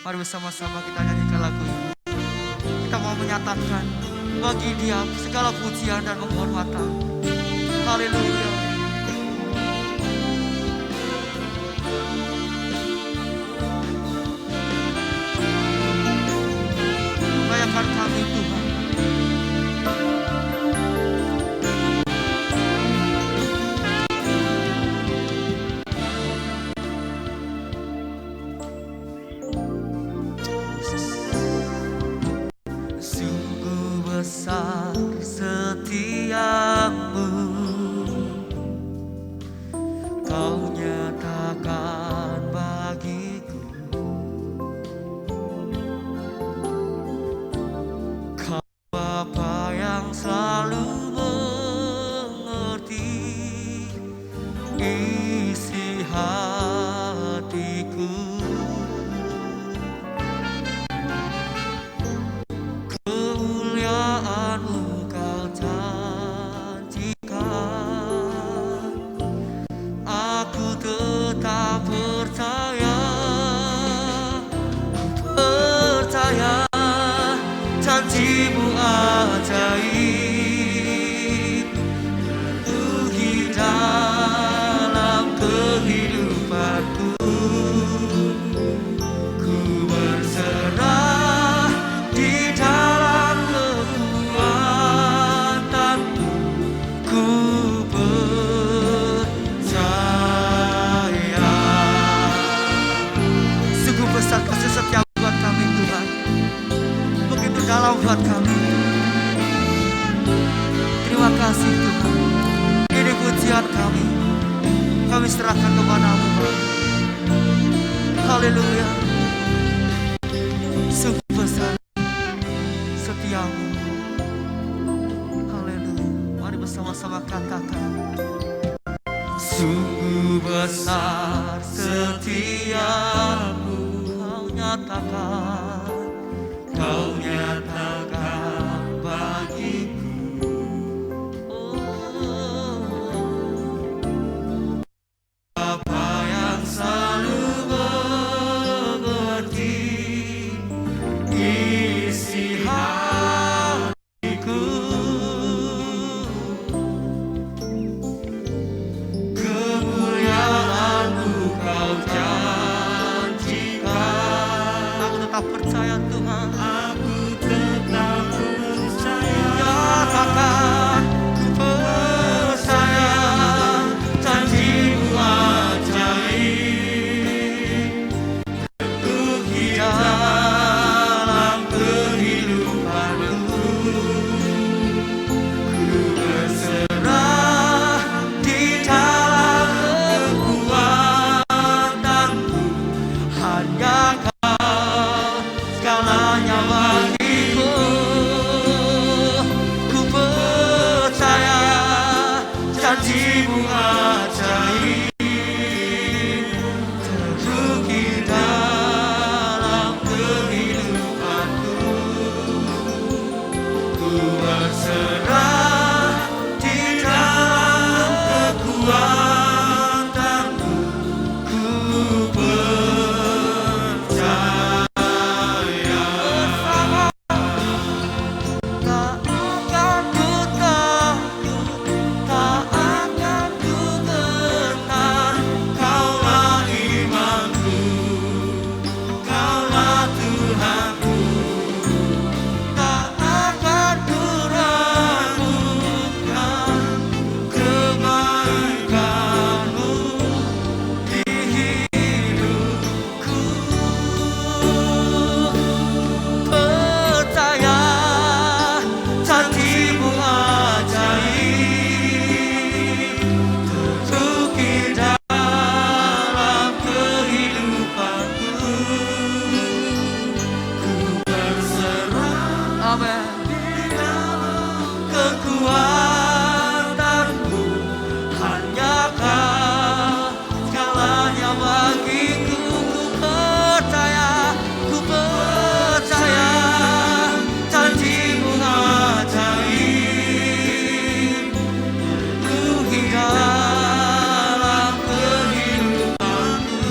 Mari bersama-sama kita nyanyikan lagu ini. Kita mau menyatakan bagi Dia segala pujian dan penghormatan. Haleluya. Layakan kami Tuhan. Sungguh besar setiamu, Kau nyatakan bagiku. Kau Bapa yang selalu mengerti isi hatiku. Kemuliaan-Mu Kau janjikan, aku tetap percaya, janji-Mu ajaib penuhi dalam kehidupanku. Ku berserah di dalam kekuatan-Mu, ku percaya. Sungguh besar kasih setia buat kami Tuhan, begitu dalam buat kami. Terima kasih Tuhan. Ini pujian kami serahkan kepada-Mu. Haleluya. Sungguh besar setiamu. Haleluya. Mari bersama-sama katakan. Sungguh besar setiamu, Kau nyatakan bagiku. Bapa yang selalu mengerti isi hatiku. Kemuliaan-Mu Kau janjikan. Aku tetap percaya Tuhan. Aku tetap percaya. Nyatakan ku percaya, janji-Mu ajaib penuhi dalam kehidupanku. Ku berserah di dalam kekuatan-Mu, hanya Kau segalanya bagiku. Ku percaya, janji-Mu ajaib teruji dalam kehidupanku. Ku berserah di dalam kekuatan-Mu, ku percaya. Tak akan ku takut, tak akan ku gentar. Kaulah imanku, Kaulah Tuhanku. Tak akan ku ragukan kebaikan-Mu di hidupku. Percaya, janji-Mu ajaib teruji dalam kehidupanku. Ku berserah, amin, di dalam kekuatan-Mu, hanya Kau segalanya bagiku. Ku percaya, janji-Mu ajaib penuhi dalam kehidupanku.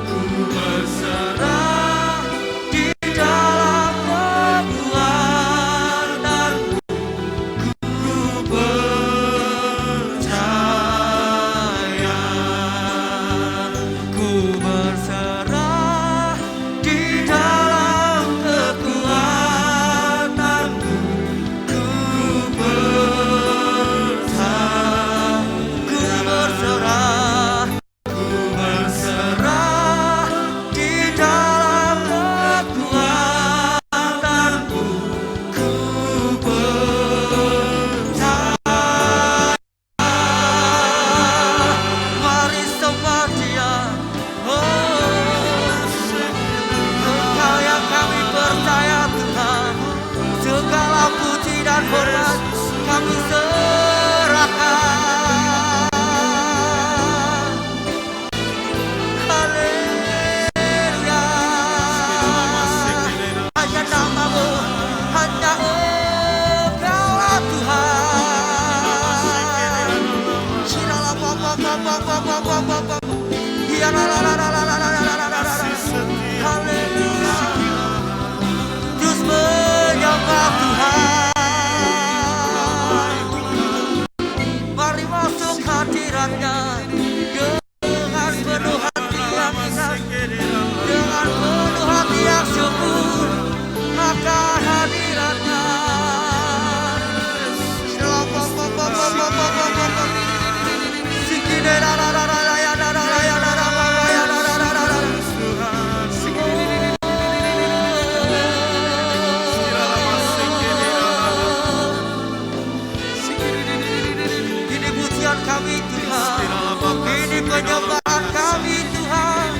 Ku berserah hormat kami serahkan. Haleluya. Hanya namamu, hanya Engkaulah Tuhan. Shirala papa papa papa papa. Ya la la la la la la la la la. Haleluya. Terus menyembah Tuhan. Mari masuk hadiratnya dengan penuh hati yang ikhlas, dengan penuh hati yang syukur akan hadiratnya. Ini pujian kami Tuhan, ini penyembahan kami Tuhan.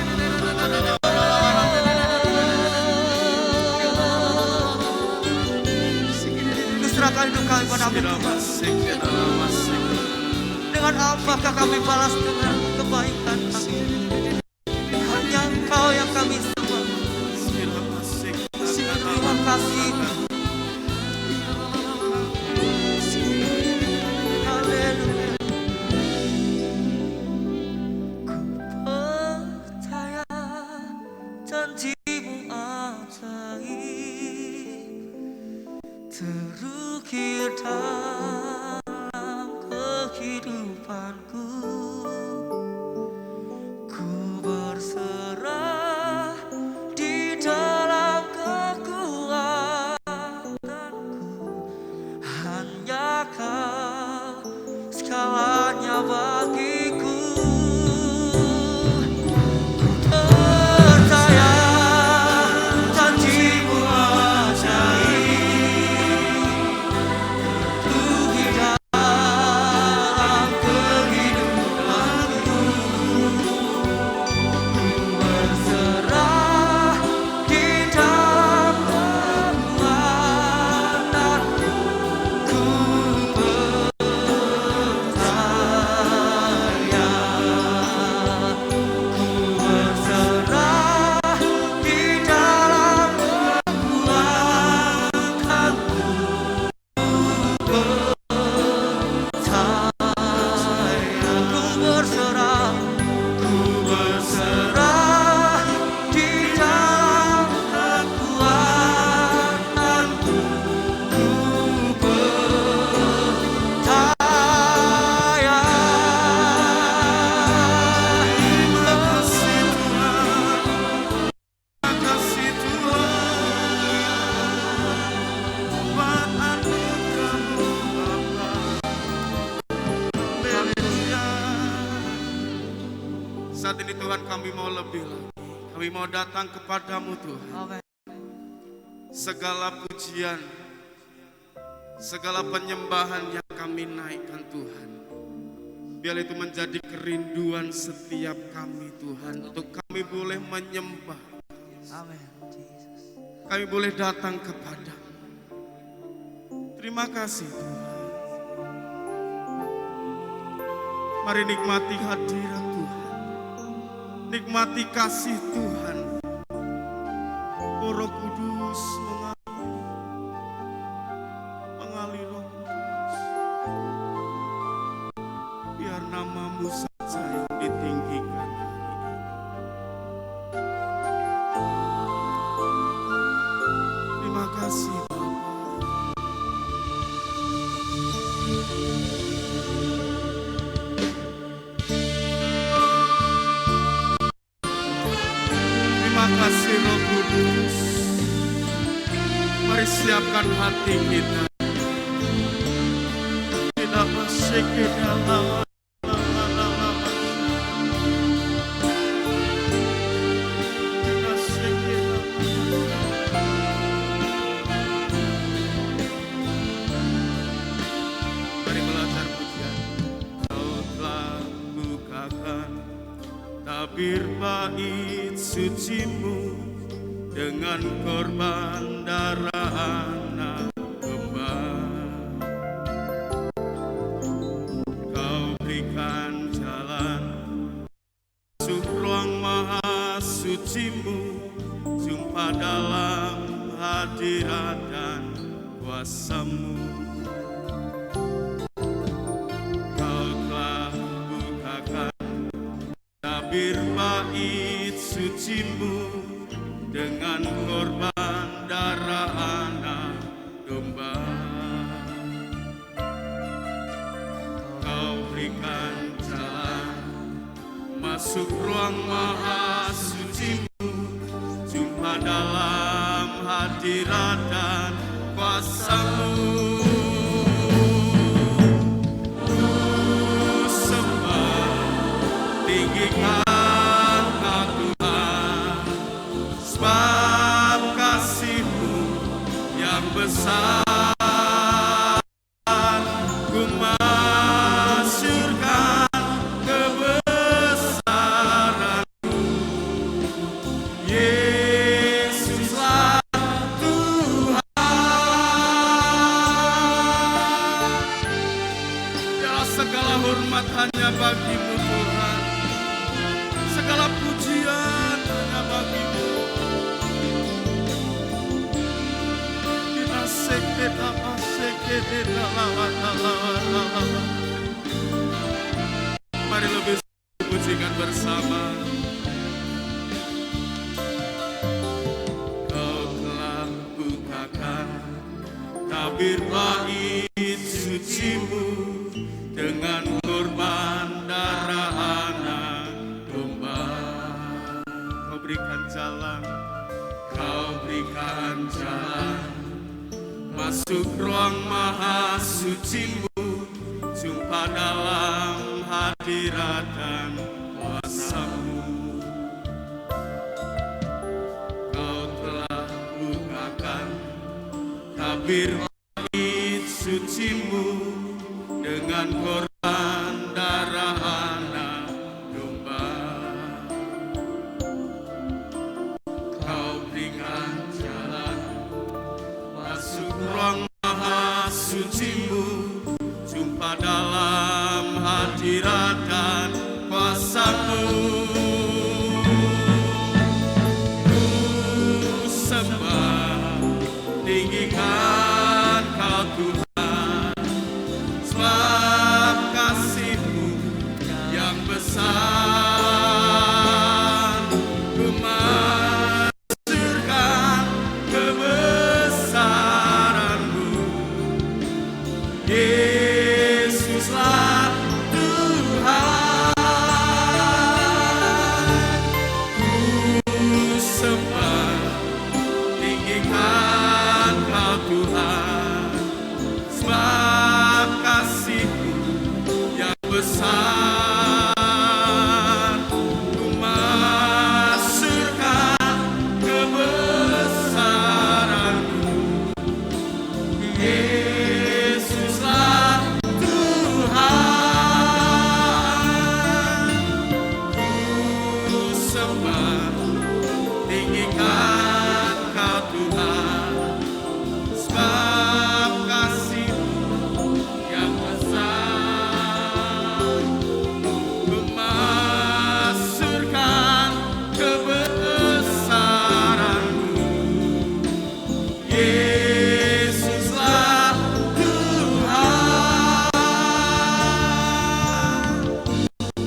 Serahkan hidup kami padamu Tuhan. Dengan apakah kami balas dengan kebaikan kami? Hanya Engkau yang kami sembah. Terima kasih. Haleluya. Ku percaya janji-Mu ajaib, terukir dalam kehidupanku. Ku berserah di dalam kekuatanku. Hanya Kau segalanya bagiku. Percaya janji-Mu ajaib, terukir dalam kehidupanku. Berserah di dalam kekuatanku. Ku percaya. Ku berserah di dalam kekuatanku. Ku berserah, ku berserah di dalam kekuatanku. Ku percaya. Kasih Tuhan, buat anugerah-Mu Bapa. Haleluya. Saat ini Tuhan kami mau lebih lagi. Kami mau datang kepadamu Tuhan. Amin. Segala pujian, segala penyembahan yang kami naikkan Tuhan. Biar itu menjadi kerinduan setiap kami Tuhan. Untuk kami boleh menyembah, Amin. Jesus. kami boleh datang kepadamu. Terima kasih Tuhan. Mari nikmati hadirat Tuhan. Nikmati kasih Tuhan. Oh Roh Kudus mengalir Roh Kudus. Biar nama-Mu saja yang ditinggikan hari ini. Terima kasih Bapa. Terima kasih Roh Kudus. Mari siapkan hati kita. Tidak masih ke dalam. Mari belajar pujian. Kau telah bukakan tabir bait suci-Mu dengan korban darah anak domba. suci-Mu, jumpa dalam hadirat dan kuasa-Mu. Kau telah bukakan tabir bait suci-Mu dengan korban darah anak domba. Kau berikan jalan masuk ruang maha suci-Mu, jumpa dalam hadirat dan kuasa-Mu. Ku sembah, tinggikan Kau Tuhan, sebab kasih-Mu yang besar. Ku masyurkan kebesaran-Mu, Yesuslah Tuhan. Ya, segala hormat hanya bagi-Mu Tuhan, segala pujian hanya bagi-Mu. Kita seketa seketa lawan. Mari lebih pujikan bersama. Kau telah bukakan tabir bait suci-Mu dengan korban darah anak domba. Kau berikan jalan, Kau berikan jalan masuk ruang maha suci-Mu, jumpa dalam hadirat dan kuasa-Mu. Kau telah bukakan tabir bait suci-Mu dengan korban darah anak domba. Kau berikan jalan masuk ruang maha suci-Mu, jumpa dalam hadirat dan kuasa-Mu. Ku sembah, tinggikan Kau Tuhan, sebab kasih-Mu yang besar. Ku masyurkan kebesaran-Mu, Yesuslah Tuhan. Ku sembah, tinggikan Kau Tuhan, sebab kasih-Mu yang besar. Ku masyurkan kebesaran-Mu, Yesuslah Tuhan. Ku sembah, tinggikan Kau Tuhan, sebab kasih-Mu yang besar. Ku masyurkan kebesaran-Mu, Yesuslah Tuhan.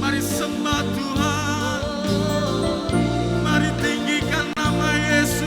Mari sembah Tuhan, mari tinggikan nama Yesus.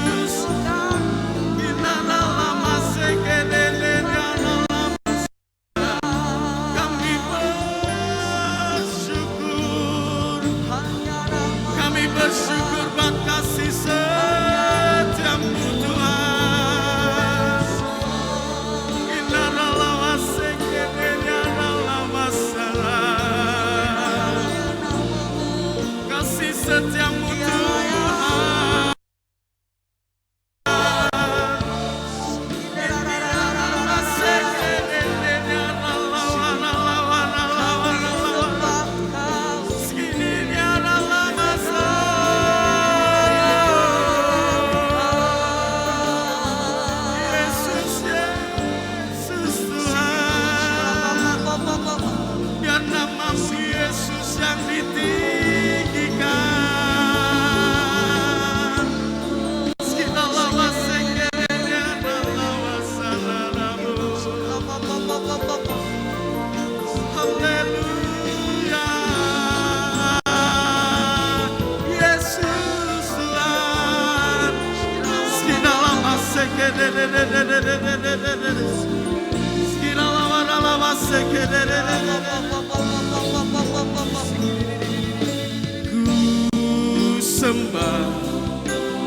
Ku sembah,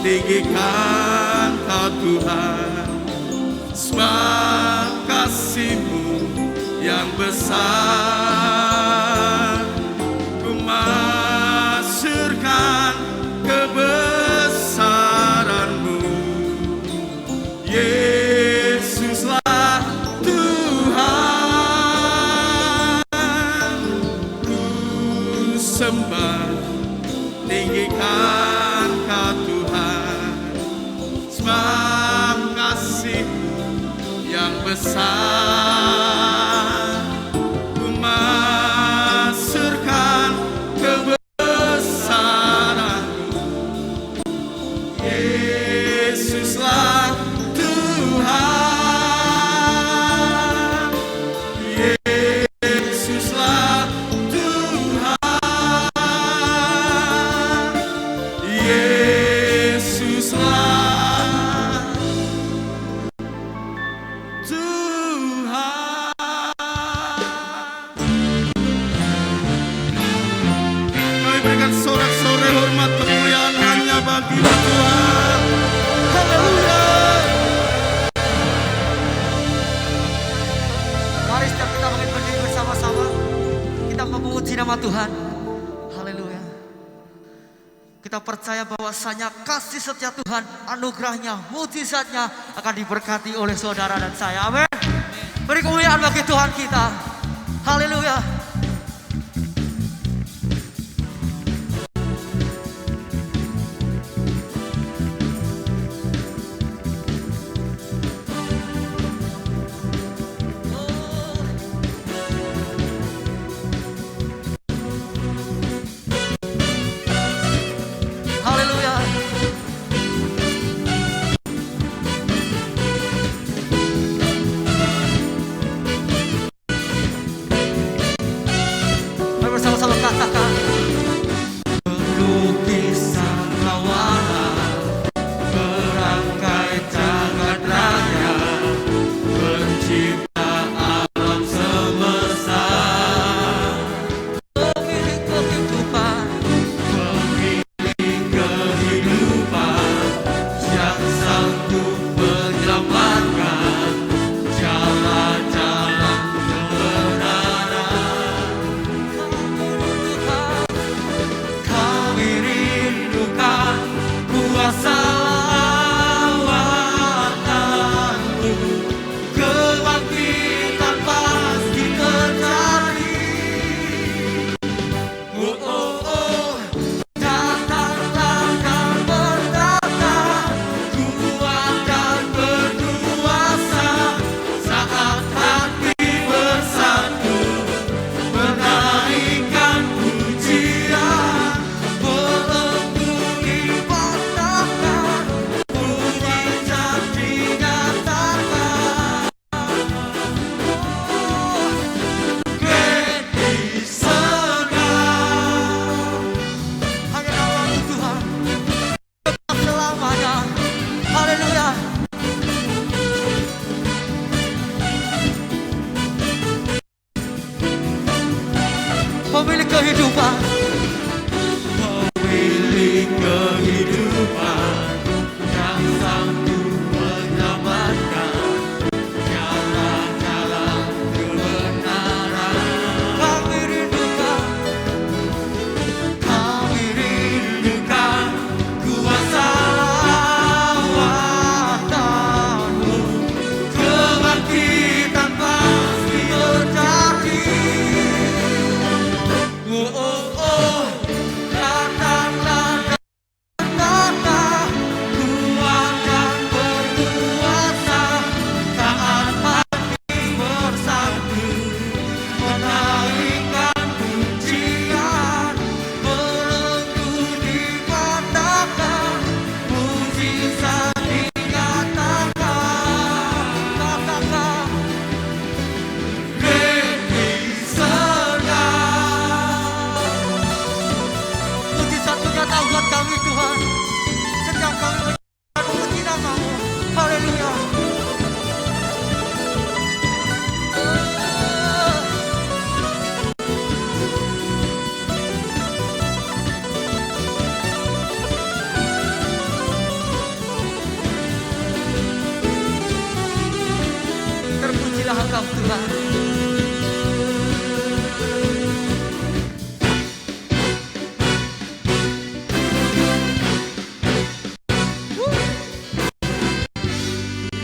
tinggikan Kau Tuhan, sebab kasih-Mu yang besar. Ku masyurkan kebesaran-Mu, Yesuslah Tuhan. Ku sembah, tinggikan Kau Tuhan, sebab kasih-Mu yang besar. Ku masyurkan kebesaran-Mu, Yesuslah Tuhan. Yesuslah Tuhan. Yesuslah Tuhan. Kami berikan sorak-sorai hormat kemuliaan hanya bagi Tuhan. Haleluya. Mari setiap kita bangkit berdiri bersama-sama, kita memuji nama Tuhan. Haleluya. Kita percaya bahwasanya kasih setia Tuhan, anugerahnya, mujizatnya akan diberkati oleh saudara dan saya. Amin. Beri kemuliaan bagi Tuhan kita. Haleluya. Haleluya.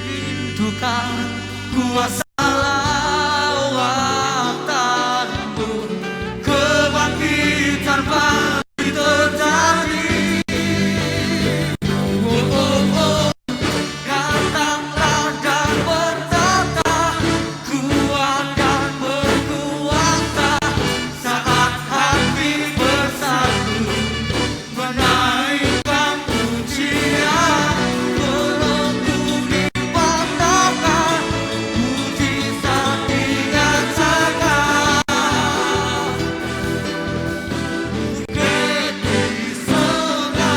Rindukan kuasa lawatanmu, kebangkitan pasti terjadi. Oh, oh, oh, datanglah dan bertata, kuat dan berkuasa, saat hati bersatu menaikkan pujian. Belenggu dipatahkan, mujizat dinyatakan. Bukit di sana.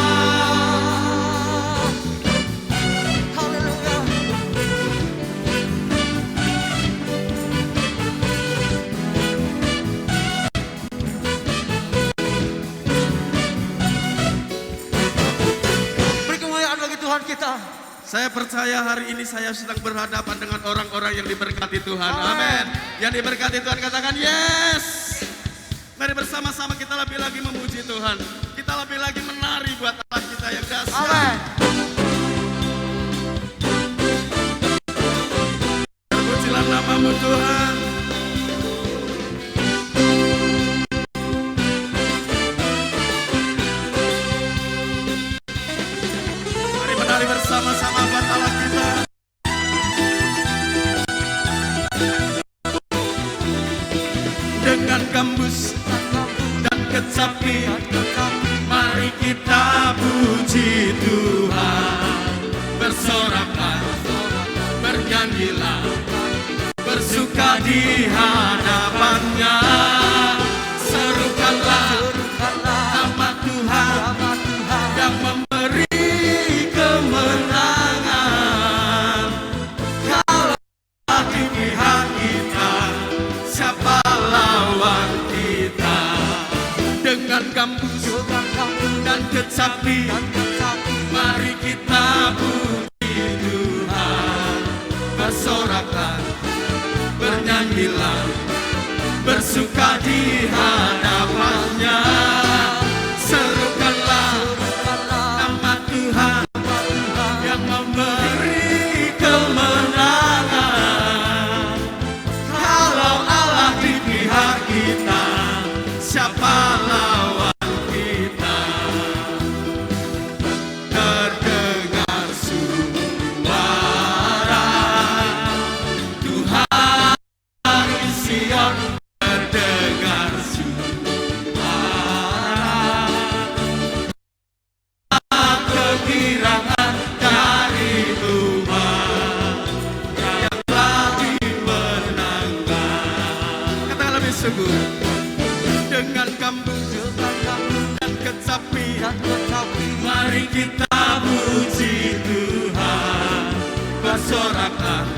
Haleluya. Beri kemuliaan bagi Tuhan kita. Saya percaya hari ini saya sedang berhadapan dengan orang-orang yang diberkati Tuhan. Amin. Amin. Yang diberkati Tuhan katakan yes. Mari bersama-sama kita lebih lagi memuji Tuhan. Kita lebih lagi menari buat Allah kita yang dahsyat. Amin. Terpujilah namamu Tuhan. Mari menari bersama-sama buat Allah kita. Dengan gambus dan kecapi, mari kita puji Tuhan. Bersoraklah, bernyanyilah, bersuka di hadapannya. Serukanlah nama Tuhan yang memberi kemenangan. Kalau di pihak kita, siapa lawan kita? Dengan gambus dan kecapi, mari kita puji Tuhan. Bersoraklah, bernyanyilah, bersuka di hadapannya. Serukanlah nama Tuhan yang memberi kemenangan. Kalau Allah di pihak kita, siapa lawan kita? Terdengar suara Tuhan di Sion, terdengar suara kegirangan dari Tuhan yang telah dimenangkan. Katakan lebih sungguh. Dengan gambus dan kecapi, mari kita puji Tuhan. Bersoraklah,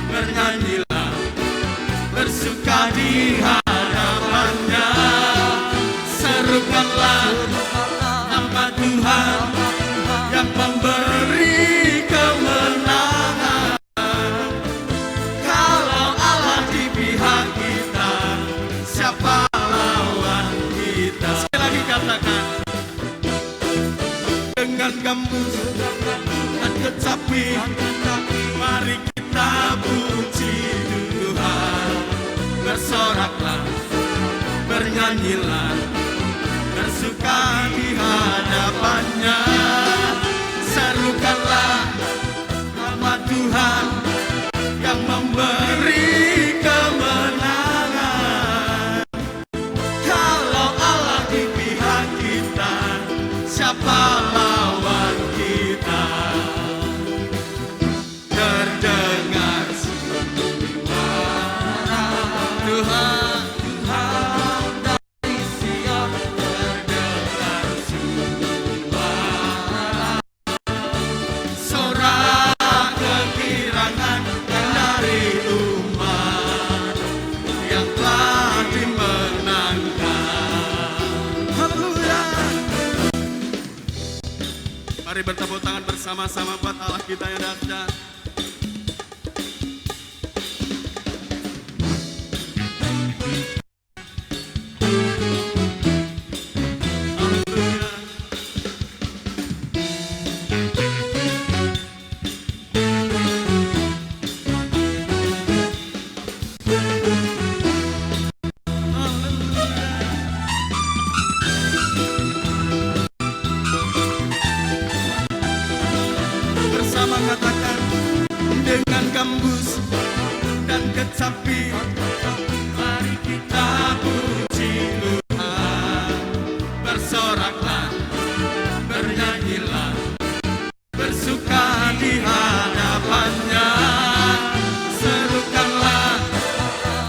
bernyanyilah, bersuka di hadapannya. Serukanlah nama Tuhan yang memberi kemenangan. Kalau Allah di pihak kita, siapa lawan kita? Sekali lagi katakan. Dengan gambus dan kecapi, mari kita puji Tuhan. Bersoraklah, bernyanyilah, bersuka di hadapannya. Serukanlah nama Tuhan yang memberi kemenangan. Kalau Allah di pihak kita, siapa lawan kita? Terdengar suara Tuhan, Tuhan dari Sion, terdengar suara sorak kegirangan dari umat yang telah dimenangkan. Haleluya. Mari bertepuk tangan bersama-sama buat Allah kita yang dahsyat. Bersama katakan dengan gambus dan kecapi, mari kita puji Tuhan. Bersoraklah, bernyanyilah, bersuka di hadapannya. Serukanlah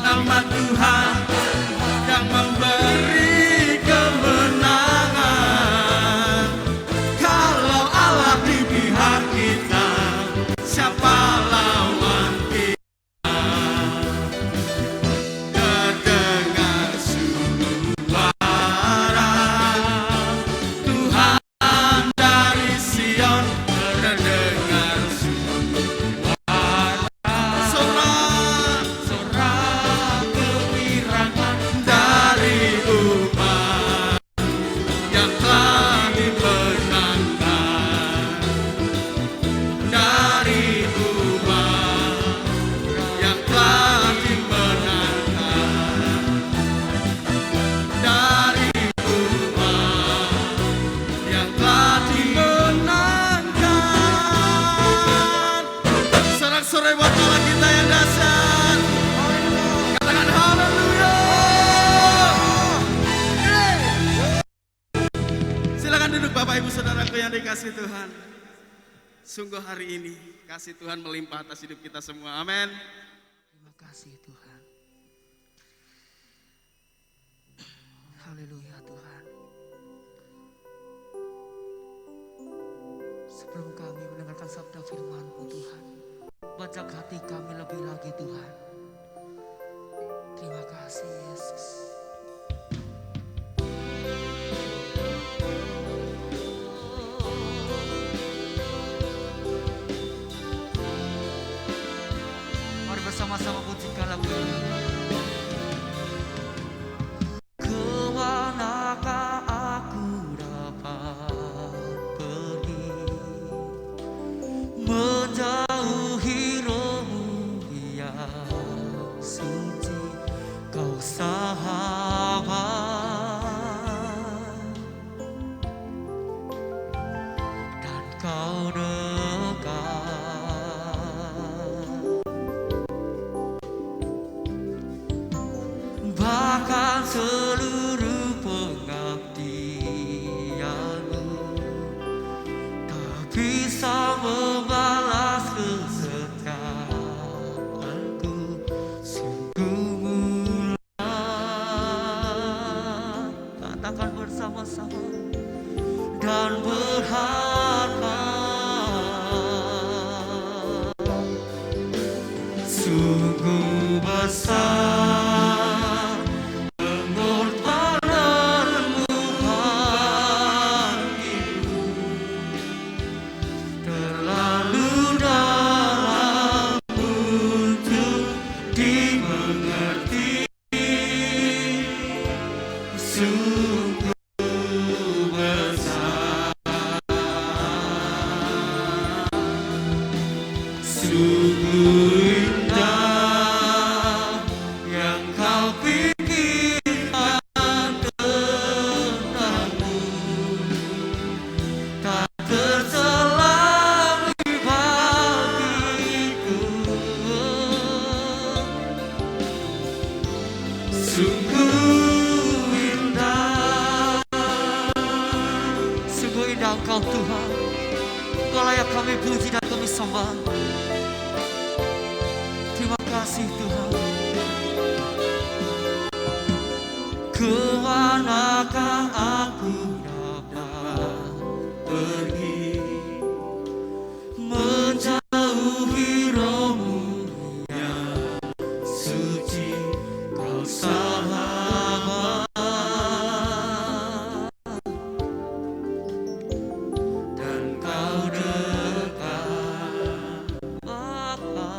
nama Tuhan yang memberi kemenangan. Kalau Allah di pihak kita, siapa lawan kita? Terdengar suara Tuhan dari Sion, terdengar suara sorak gembira dari umat yang telah dimenangkan, dari umat yang telah dimenangkan, dari umat yang telah dimenangkan. Sorak-sorai buat Allah kita yang dahsyat. Katakan haleluya. Silakan duduk Bapak Ibu Saudaraku yang dikasihi Tuhan. Sungguh hari ini kasih Tuhan melimpah atas hidup kita semua. Amin. Terima kasih Tuhan. Haleluya Tuhan. Sebelum kami mendengarkan sabda firman-Mu Tuhan, bajak hati kami lebih lagi Tuhan. Terima kasih Yesus. Mari bersama-sama pujikan lagu ini. Kemanakah aku dapat pergi, menjauhi rohmu yang suci, Kau sahabat dan Kau dekat, bahkan seluruh pengabdianmu tak bisa membalas kesetiaanku. Sungguh mulia, katakan bersama-sama, dan berharga. Sungguh besar pengorbananmu bagiku, terlalu dalam untuk dimengerti. Sungguh besar, sungguh indah yang Kau pikirkan tentangmu, tak terselang bagiku. Sungguh indah Engkau Tuhan. Engkau layak kami puji dan kami sembah. Terima kasih Tuhan. Kemanakah aku dapat pergi, menjauhi rohmu yang suci, Kau sahabat dan Kau dekat, Bapa.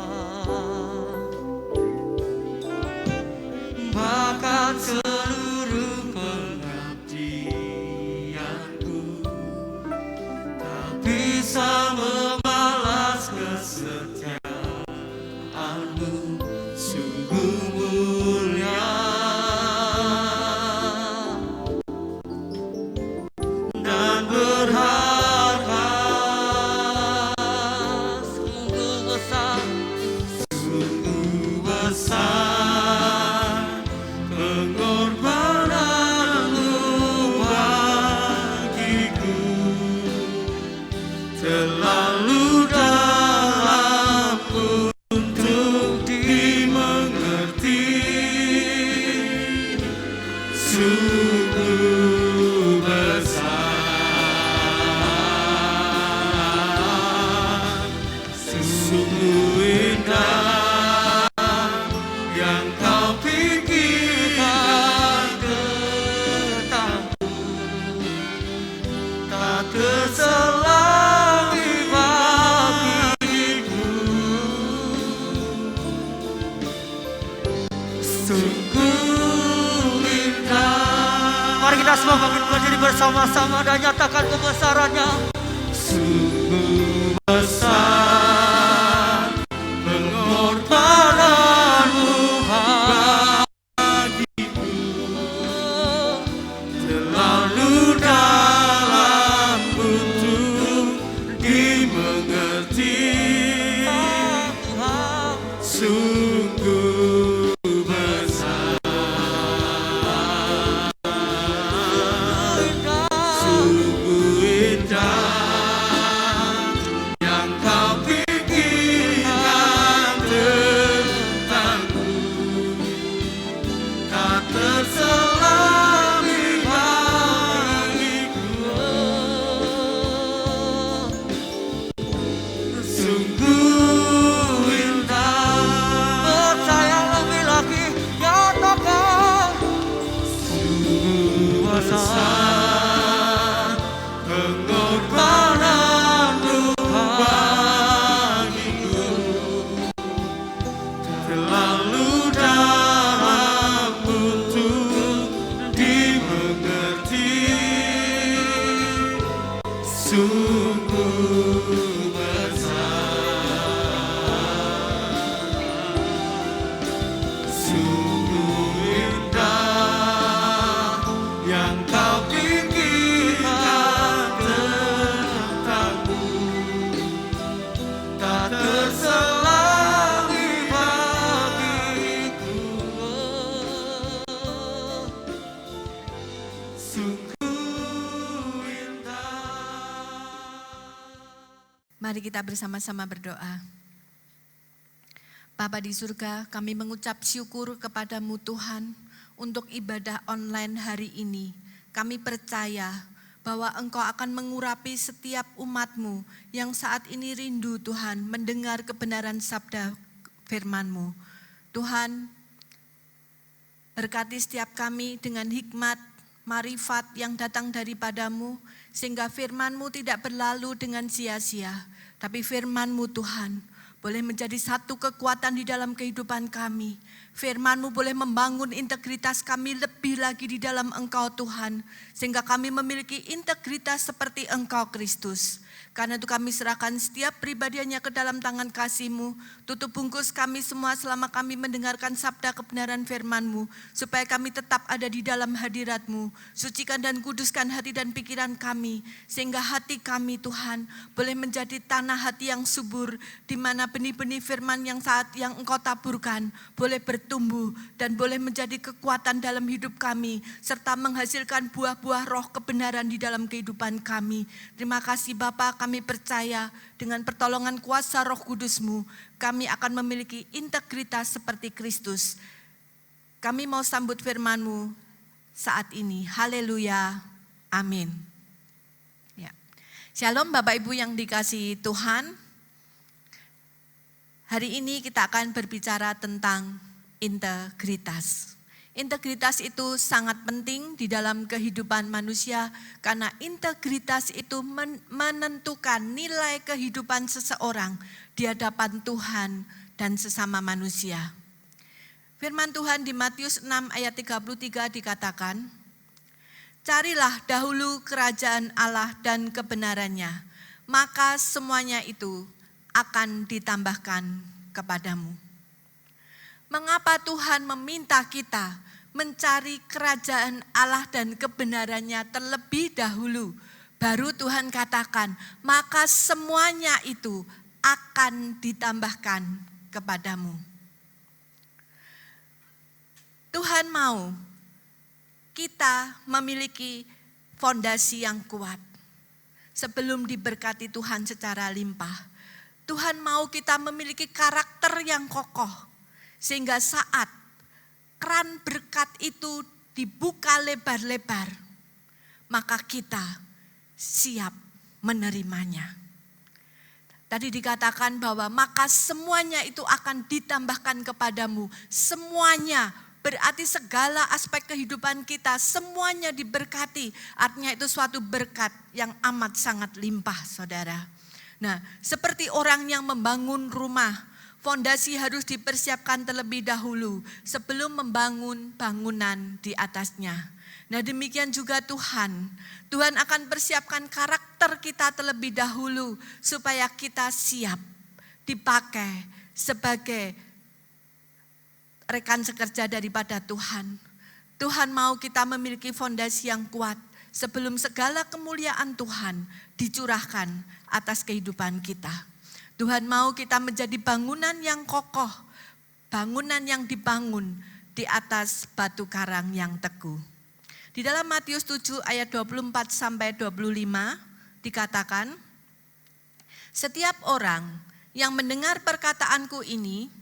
terlalu dalam untuk dimengerti. Sungguh besar, sungguh indah yang kau pikirkan tentangku, tak terselangi bagiku. Sungguh indah. Mari kita semua bangkit berdiri bersama-sama dan nyatakan kebesarannya. Sungguh besar pengorbananmu bagiku, terlalu dalam untuk dimengerti. Sungguh besar, sungguh indah yang kau pikirkan tentangku, tak terselangi bagiku. Sungguh indah, percaya lebih lagi, nyatakan. Sungguh besar pengorbananmu bagiku, terlalu dalam untuk dimengerti. Sungguh besar, sungguh indah yang kau pikirkan tentangku, tak terselangi bagiku. Sungguh indah. Mari kita bersama-sama berdoa. Bapa di surga, kami mengucap syukur kepadamu Tuhan untuk ibadah online hari ini. Kami percaya bahwa Engkau akan mengurapi setiap umat-Mu yang saat ini rindu Tuhan mendengar kebenaran sabda firman-Mu. Tuhan, berkati setiap kami dengan hikmat, marifat yang datang daripadamu, sehingga firman-Mu tidak berlalu dengan sia-sia. Tapi firman-Mu Tuhan boleh menjadi satu kekuatan di dalam kehidupan kami. Firman-Mu boleh membangun integritas kami lebih lagi di dalam Engkau Tuhan. Sehingga kami memiliki integritas seperti Engkau Kristus. Karena itu kami serahkan setiap pribadiannya ke dalam tangan kasih-Mu. Tutup bungkus kami semua selama kami mendengarkan sabda kebenaran firman-Mu. Supaya kami tetap ada di dalam hadirat-Mu. Sucikan dan kuduskan hati dan pikiran kami. Sehingga hati kami Tuhan boleh menjadi tanah hati yang subur. Di mana benih-benih firman yang Engkau taburkan boleh bertumbuh. Dan boleh menjadi kekuatan dalam hidup kami. Serta menghasilkan buah-buah roh kebenaran di dalam kehidupan kami. Terima kasih Bapa. Kami percaya dengan pertolongan kuasa Roh Kudus-Mu, kami akan memiliki integritas seperti Kristus. Kami mau sambut firman-Mu saat ini. Haleluya. Amin. Ya. Shalom Bapak Ibu yang dikasihi Tuhan. Hari ini kita akan berbicara tentang integritas. Integritas itu sangat penting di dalam kehidupan manusia karena integritas itu menentukan nilai kehidupan seseorang di hadapan Tuhan dan sesama manusia. Firman Tuhan di Matius 6 ayat 33 dikatakan, "Carilah dahulu kerajaan Allah dan kebenarannya, maka semuanya itu akan ditambahkan kepadamu." Mengapa Tuhan meminta kita mencari kerajaan Allah dan kebenarannya terlebih dahulu? Baru Tuhan katakan, maka semuanya itu akan ditambahkan kepadamu. Tuhan mau kita memiliki fondasi yang kuat. sebelum diberkati Tuhan secara limpah. Tuhan mau kita memiliki karakter yang kokoh, sehingga saat keran berkat itu dibuka lebar-lebar, maka kita siap menerimanya. Tadi dikatakan bahwa maka semuanya itu akan ditambahkan kepadamu. Semuanya berarti segala aspek kehidupan kita semuanya diberkati. Artinya itu suatu berkat yang amat sangat limpah, saudara. Nah, seperti orang yang membangun rumah, fondasi harus dipersiapkan terlebih dahulu sebelum membangun bangunan di atasnya. Nah, demikian juga Tuhan akan persiapkan karakter kita terlebih dahulu supaya kita siap dipakai sebagai rekan sekerja daripada Tuhan. Tuhan mau kita memiliki fondasi yang kuat sebelum segala kemuliaan Tuhan dicurahkan atas kehidupan kita. Tuhan mau kita menjadi bangunan yang kokoh, bangunan yang dibangun di atas batu karang yang teguh. Di dalam Matius 7 ayat 24 sampai 25 dikatakan, setiap orang yang mendengar perkataanku ini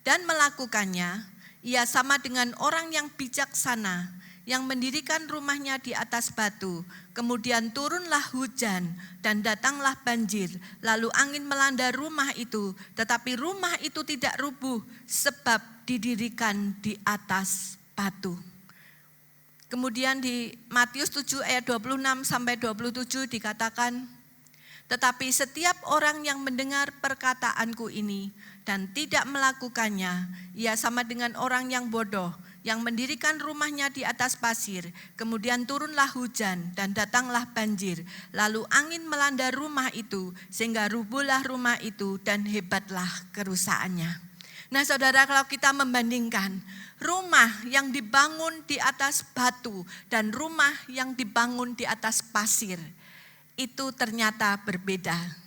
dan melakukannya, ia sama dengan orang yang bijaksana yang mendirikan rumahnya di atas batu. Kemudian turunlah hujan dan datanglah banjir, lalu angin melanda rumah itu, tetapi rumah itu tidak rubuh sebab didirikan di atas batu. Kemudian di Matius 7 ayat 26 sampai 27 dikatakan, tetapi setiap orang yang mendengar perkataanku ini dan tidak melakukannya, ia sama dengan orang yang bodoh, yang mendirikan rumahnya di atas pasir, kemudian turunlah hujan dan datanglah banjir, lalu angin melanda rumah itu, sehingga rubuhlah rumah itu dan hebatlah kerusakannya. Nah saudara, kalau kita membandingkan rumah yang dibangun di atas batu dan rumah yang dibangun di atas pasir, itu ternyata berbeda.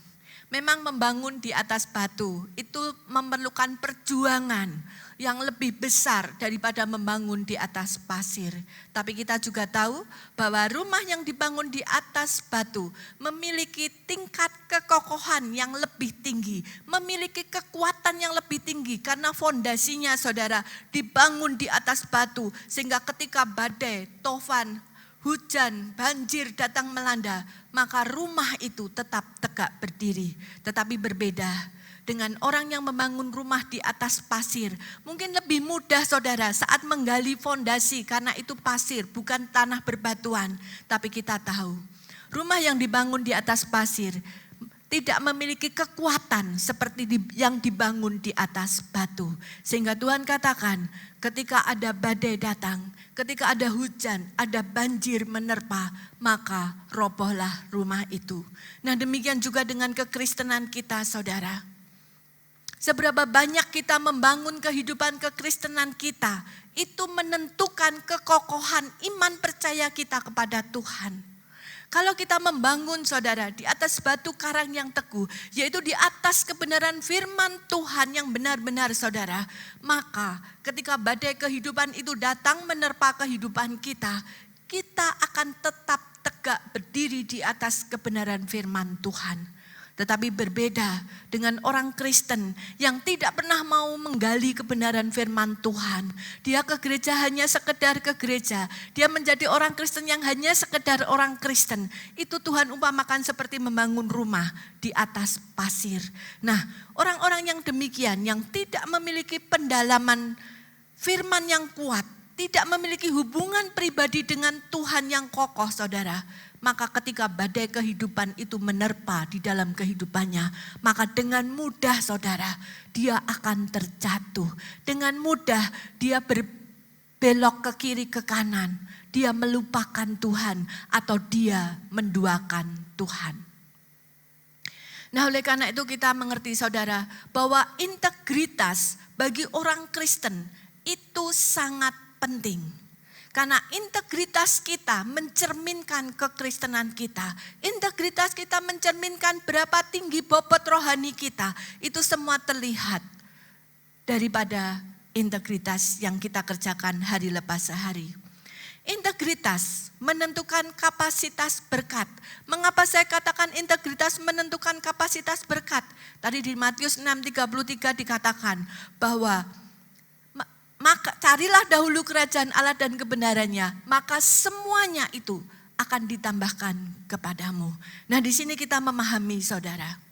Memang membangun di atas batu itu memerlukan perjuangan yang lebih besar daripada membangun di atas pasir. Tapi kita juga tahu bahwa rumah yang dibangun di atas batu memiliki tingkat kekokohan yang lebih tinggi, memiliki kekuatan yang lebih tinggi karena fondasinya saudara dibangun di atas batu, sehingga ketika badai, tofan, hujan, banjir datang melanda, maka rumah itu tetap tegak berdiri. Tetapi berbeda dengan orang yang membangun rumah di atas pasir. Mungkin lebih mudah saudara saat menggali fondasi karena itu pasir, bukan tanah berbatuan. Tapi kita tahu, rumah yang dibangun di atas pasir tidak memiliki kekuatan seperti yang dibangun di atas batu. Sehingga Tuhan katakan, ketika ada badai datang, ketika ada hujan, ada banjir menerpa, maka robohlah rumah itu. Nah demikian juga dengan kekristenan kita saudara. Seberapa banyak kita membangun kehidupan kekristenan kita, itu menentukan kekokohan iman percaya kita kepada Tuhan. Kalau kita membangun saudara di atas batu karang yang teguh, yaitu di atas kebenaran firman Tuhan yang benar-benar saudara, maka ketika badai kehidupan itu datang menerpa kehidupan kita, kita akan tetap tegak berdiri di atas kebenaran firman Tuhan. Tetapi berbeda dengan orang Kristen yang tidak pernah mau menggali kebenaran firman Tuhan. Dia ke gereja hanya sekedar ke gereja. Dia menjadi orang Kristen yang hanya sekedar orang Kristen. Itu Tuhan umpamakan seperti membangun rumah di atas pasir. Nah, orang-orang yang demikian yang tidak memiliki pendalaman firman yang kuat, tidak memiliki hubungan pribadi dengan Tuhan yang kokoh saudara, maka ketika badai kehidupan itu menerpa di dalam kehidupannya, maka dengan mudah saudara, dia akan terjatuh. Dengan mudah dia berbelok ke kiri ke kanan. Dia melupakan Tuhan atau dia menduakan Tuhan. Nah oleh karena itu kita mengerti saudara, bahwa integritas bagi orang Kristen itu sangat penting. Karena integritas kita mencerminkan kekristenan kita. Integritas kita mencerminkan berapa tinggi bobot rohani kita. Itu semua terlihat daripada integritas yang kita kerjakan hari lepas hari. Integritas menentukan kapasitas berkat. Mengapa saya katakan integritas menentukan kapasitas berkat? Tadi di Matius 6:33 dikatakan bahwa maka carilah dahulu kerajaan Allah dan kebenarannya, maka semuanya itu akan ditambahkan kepadamu. Nah, di sini kita memahami, saudara.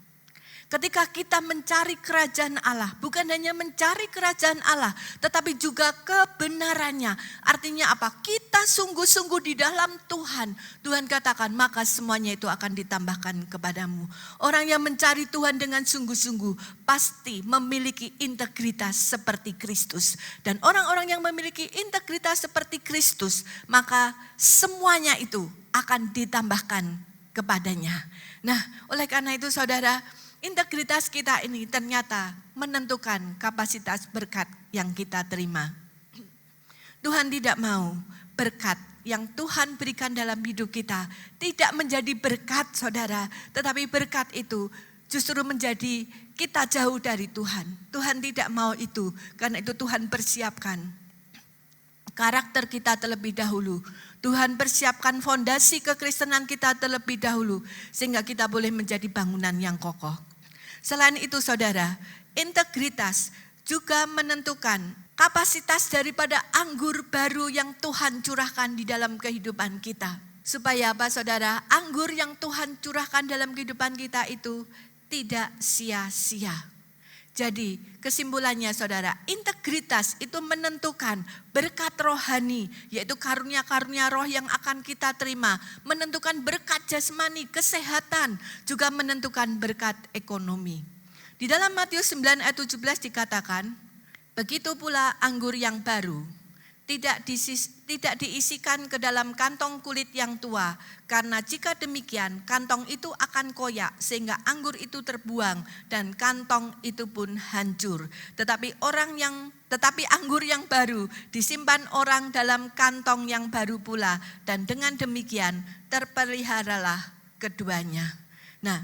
Ketika kita mencari kerajaan Allah, bukan hanya mencari kerajaan Allah, tetapi juga kebenarannya. Artinya apa? Kita sungguh-sungguh di dalam Tuhan. Tuhan katakan, maka semuanya itu akan ditambahkan kepadamu. Orang yang mencari Tuhan dengan sungguh-sungguh pasti memiliki integritas seperti Kristus. Dan orang-orang yang memiliki integritas seperti Kristus, maka semuanya itu akan ditambahkan kepadanya. Nah, oleh karena itu saudara, integritas kita ini ternyata menentukan kapasitas berkat yang kita terima. Tuhan tidak mau berkat yang Tuhan berikan dalam hidup kita tidak menjadi berkat, saudara. Tetapi berkat itu justru menjadi kita jauh dari Tuhan. Tuhan tidak mau itu, karena itu Tuhan persiapkan karakter kita terlebih dahulu. Tuhan persiapkan fondasi kekristenan kita terlebih dahulu, sehingga kita boleh menjadi bangunan yang kokoh. Selain itu saudara, integritas juga menentukan kapasitas daripada anggur baru yang Tuhan curahkan di dalam kehidupan kita. Supaya apa saudara? Anggur yang Tuhan curahkan dalam kehidupan kita itu tidak sia-sia. Jadi kesimpulannya saudara, integritas itu menentukan berkat rohani, yaitu karunia-karunia roh yang akan kita terima. Menentukan berkat jasmani, kesehatan, juga menentukan berkat ekonomi. Di dalam Matius 9 ayat 17 dikatakan, begitu pula anggur yang baru, tidak diisikan ke dalam kantong kulit yang tua, karena jika demikian kantong itu akan koyak sehingga anggur itu terbuang dan kantong itu pun hancur. Tetapi anggur yang baru disimpan orang dalam kantong yang baru pula, dan dengan demikian terpeliharalah keduanya. Nah,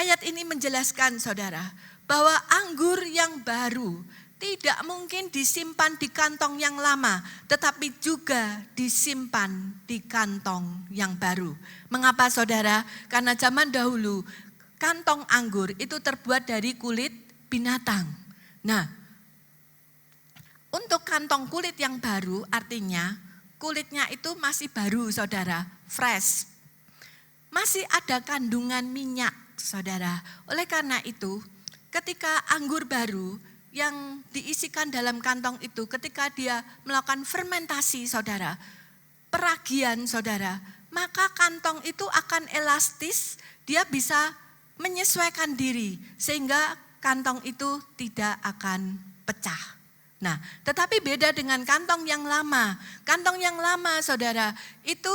ayat ini menjelaskan saudara bahwa anggur yang baru tidak mungkin disimpan di kantong yang lama, tetapi juga disimpan di kantong yang baru. Mengapa saudara? Karena zaman dahulu kantong anggur itu terbuat dari kulit binatang. Nah, untuk kantong kulit yang baru artinya kulitnya itu masih baru saudara, fresh. Masih ada kandungan minyak saudara. Oleh karena itu ketika anggur baru yang diisikan dalam kantong itu, ketika dia melakukan fermentasi saudara, peragian saudara, maka kantong itu akan elastis, dia bisa menyesuaikan diri sehingga kantong itu tidak akan pecah. Nah, tetapi beda dengan kantong yang lama. Kantong yang lama saudara, itu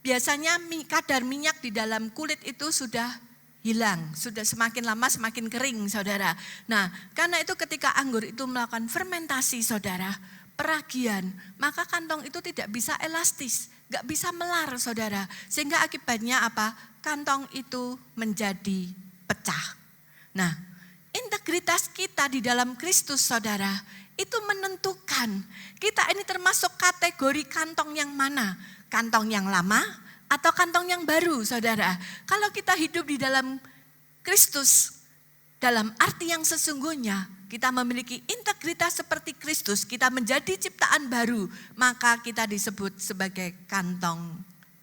biasanya kadar minyak di dalam kulit itu sudah hilang, sudah semakin lama semakin kering saudara. Nah, karena itu ketika anggur itu melakukan fermentasi saudara, peragian, maka kantong itu tidak bisa elastis, gak bisa melar saudara. Sehingga akibatnya apa? Kantong itu menjadi pecah. Nah, integritas kita di dalam Kristus saudara, itu menentukan kita ini termasuk kategori kantong yang mana? Kantong yang lama atau kantong yang baru saudara. Kalau kita hidup di dalam Kristus, dalam arti yang sesungguhnya, kita memiliki integritas seperti Kristus, kita menjadi ciptaan baru, maka kita disebut sebagai kantong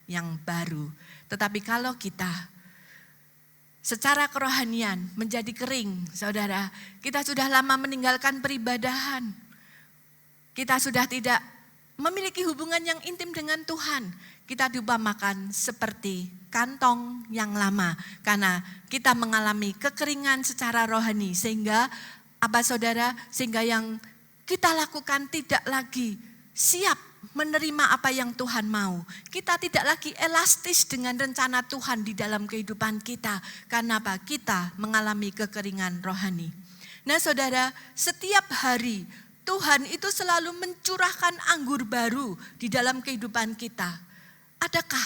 yang baru. Tetapi kalau kita secara kerohanian menjadi kering saudara, kita sudah lama meninggalkan peribadahan, kita sudah tidak memiliki hubungan yang intim dengan Tuhan, kita diumpamakan seperti kantong yang lama. Karena kita mengalami kekeringan secara rohani. Sehingga apa saudara? Sehingga yang kita lakukan tidak lagi siap menerima apa yang Tuhan mau. Kita tidak lagi elastis dengan rencana Tuhan di dalam kehidupan kita. Karena apa? Kita mengalami kekeringan rohani. Nah saudara, setiap hari Tuhan itu selalu mencurahkan anggur baru di dalam kehidupan kita. Adakah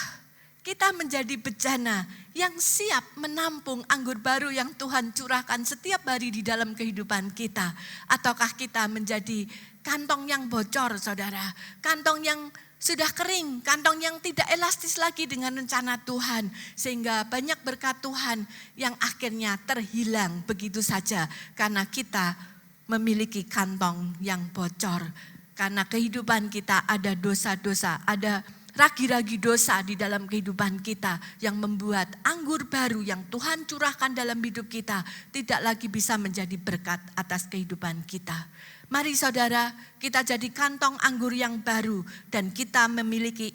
kita menjadi bejana yang siap menampung anggur baru yang Tuhan curahkan setiap hari di dalam kehidupan kita? Ataukah kita menjadi kantong yang bocor saudara, kantong yang sudah kering, kantong yang tidak elastis lagi dengan rencana Tuhan. Sehingga banyak berkat Tuhan yang akhirnya terhilang begitu saja. Karena kita memiliki kantong yang bocor. Karena kehidupan kita ada dosa-dosa, ada ragi-ragi dosa di dalam kehidupan kita yang membuat anggur baru yang Tuhan curahkan dalam hidup kita tidak lagi bisa menjadi berkat atas kehidupan kita. Mari saudara, kita jadi kantong anggur yang baru dan kita memiliki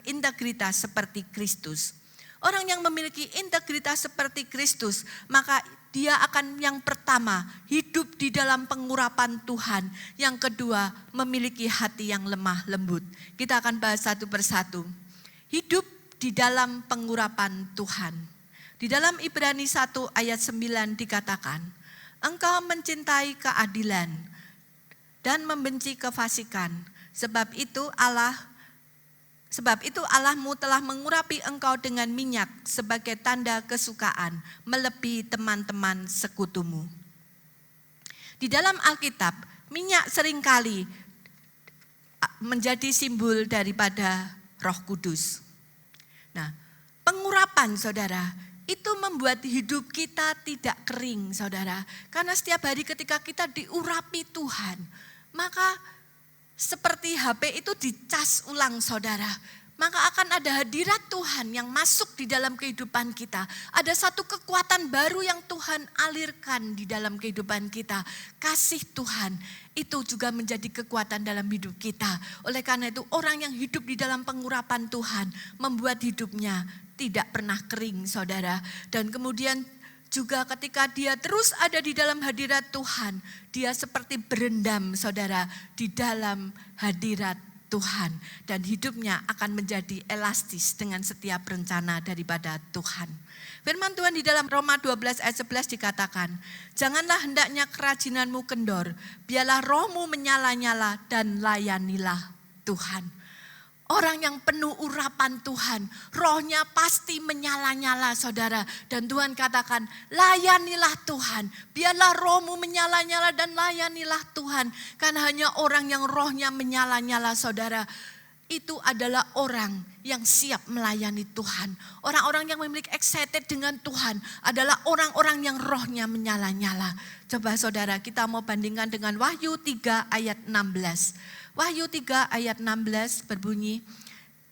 integritas seperti Kristus. Orang yang memiliki integritas seperti Kristus, maka dia akan yang pertama hidup di dalam pengurapan Tuhan. Yang kedua memiliki hati yang lemah lembut. Kita akan bahas satu persatu. Hidup di dalam pengurapan Tuhan. Di dalam Ibrani 1 ayat 9 dikatakan, engkau mencintai keadilan dan membenci kefasikan. Sebab itu Allahmu telah mengurapi engkau dengan minyak sebagai tanda kesukaan, melebihi teman-teman sekutumu. Di dalam Alkitab, minyak seringkali menjadi simbol daripada Roh Kudus. Nah, pengurapan saudara, itu membuat hidup kita tidak kering saudara. Karena setiap hari ketika kita diurapi Tuhan, maka seperti HP itu dicas ulang saudara. Maka akan ada hadirat Tuhan yang masuk di dalam kehidupan kita. Ada satu kekuatan baru yang Tuhan alirkan di dalam kehidupan kita. Kasih Tuhan itu juga menjadi kekuatan dalam hidup kita. Oleh karena itu orang yang hidup di dalam pengurapan Tuhan membuat hidupnya tidak pernah kering saudara. Dan kemudian juga ketika dia terus ada di dalam hadirat Tuhan, dia seperti berendam saudara di dalam hadirat Tuhan. Dan hidupnya akan menjadi elastis dengan setiap rencana daripada Tuhan. Firman Tuhan di dalam Roma 12 ayat 11 dikatakan, janganlah hendaknya kerajinanmu kendor, biarlah rohmu menyala-nyala dan layanilah Tuhan. Orang yang penuh urapan Tuhan, rohnya pasti menyala-nyala saudara. Dan Tuhan katakan, layanilah Tuhan. Biarlah rohmu menyala-nyala dan layanilah Tuhan. Karena hanya orang yang rohnya menyala-nyala saudara, itu adalah orang yang siap melayani Tuhan. Orang-orang yang memiliki excited dengan Tuhan adalah orang-orang yang rohnya menyala-nyala. Coba saudara, kita mau bandingkan dengan Wahyu 3 ayat 16. Wahyu 3 ayat 16 berbunyi,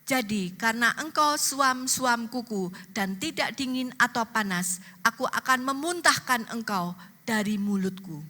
jadi karena engkau suam-suam kuku dan tidak dingin atau panas, aku akan memuntahkan engkau dari mulutku.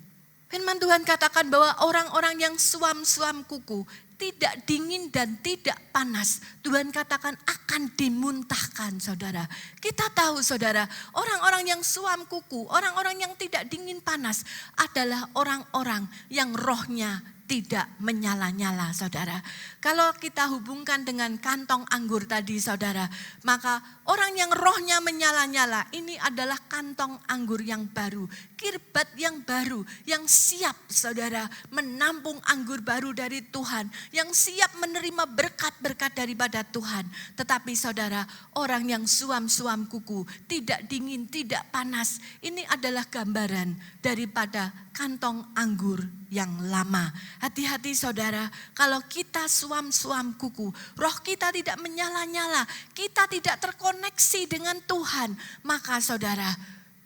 Firman Tuhan katakan bahwa orang-orang yang suam-suam kuku, tidak dingin dan tidak panas, Tuhan katakan akan dimuntahkan saudara. Kita tahu saudara, orang-orang yang suam kuku, orang-orang yang tidak dingin panas adalah orang-orang yang rohnya tidak menyala-nyala saudara. Kalau kita hubungkan dengan kantong anggur tadi saudara, maka orang yang rohnya menyala-nyala ini adalah kantong anggur yang baru, kirbat yang baru, yang siap saudara menampung anggur baru dari Tuhan, yang siap menerima berkat-berkat daripada Tuhan. Tetapi saudara, orang yang suam-suam kuku, tidak dingin, tidak panas, ini adalah gambaran daripada kantong anggur yang lama. Hati-hati saudara, kalau kita suam-suam kuku, roh kita tidak menyala-nyala, kita tidak terkoneksi dengan Tuhan, maka saudara,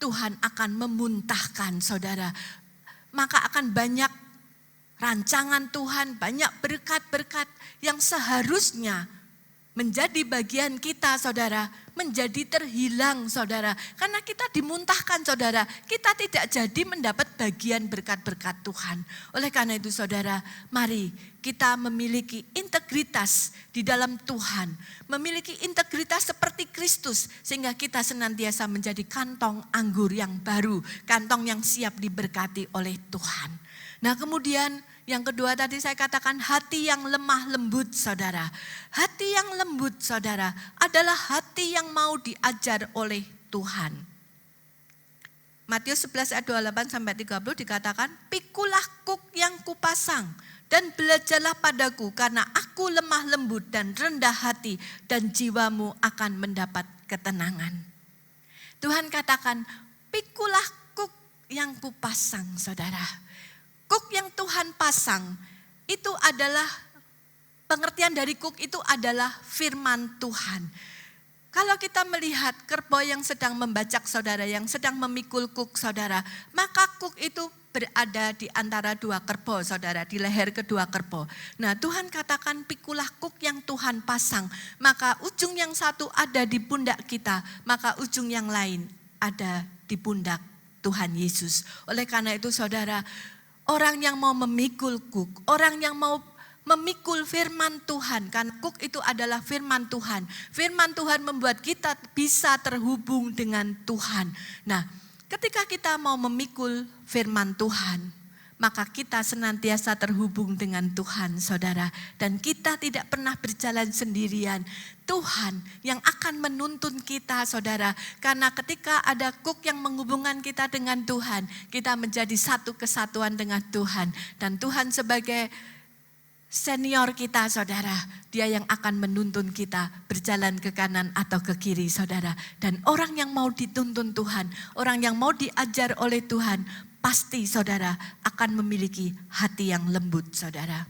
Tuhan akan memuntahkan saudara. Maka akan banyak rancangan Tuhan, banyak berkat-berkat yang seharusnya menjadi bagian kita saudara, menjadi terhilang saudara. Karena kita dimuntahkan saudara, kita tidak jadi mendapat bagian berkat-berkat Tuhan. Oleh karena itu saudara, mari kita memiliki integritas di dalam Tuhan. Memiliki integritas seperti Kristus, sehingga kita senantiasa menjadi kantong anggur yang baru, kantong yang siap diberkati oleh Tuhan. Nah kemudian yang kedua tadi saya katakan hati yang lemah lembut saudara. Hati yang lembut saudara adalah hati yang mau diajar oleh Tuhan. Matius 11 ayat 28 sampai 30 dikatakan, pikulah kuk yang kupasang dan belajarlah padaku karena aku lemah lembut dan rendah hati dan jiwamu akan mendapat ketenangan. Tuhan katakan, pikulah kuk yang kupasang saudara. Kuk yang Tuhan pasang itu adalah pengertian dari kuk itu adalah firman Tuhan. Kalau kita melihat kerbau yang sedang membacak saudara, yang sedang memikul kuk saudara, maka kuk itu berada di antara dua kerbau saudara, di leher kedua kerbau. Nah Tuhan katakan pikulah kuk yang Tuhan pasang, maka ujung yang satu ada di pundak kita, maka ujung yang lain ada di pundak Tuhan Yesus. Oleh karena itu saudara, orang yang mau memikul kuk, orang yang mau memikul firman Tuhan, karena kuk itu adalah firman Tuhan. Firman Tuhan membuat kita bisa terhubung dengan Tuhan. Nah, ketika kita mau memikul firman Tuhan, maka kita senantiasa terhubung dengan Tuhan, saudara. Dan kita tidak pernah berjalan sendirian. Tuhan yang akan menuntun kita, saudara. Karena ketika ada kuk yang menghubungkan kita dengan Tuhan, kita menjadi satu kesatuan dengan Tuhan. Dan Tuhan sebagai senior kita saudara, dia yang akan menuntun kita berjalan ke kanan atau ke kiri saudara. Dan orang yang mau dituntun Tuhan, orang yang mau diajar oleh Tuhan, pasti saudara akan memiliki hati yang lembut saudara.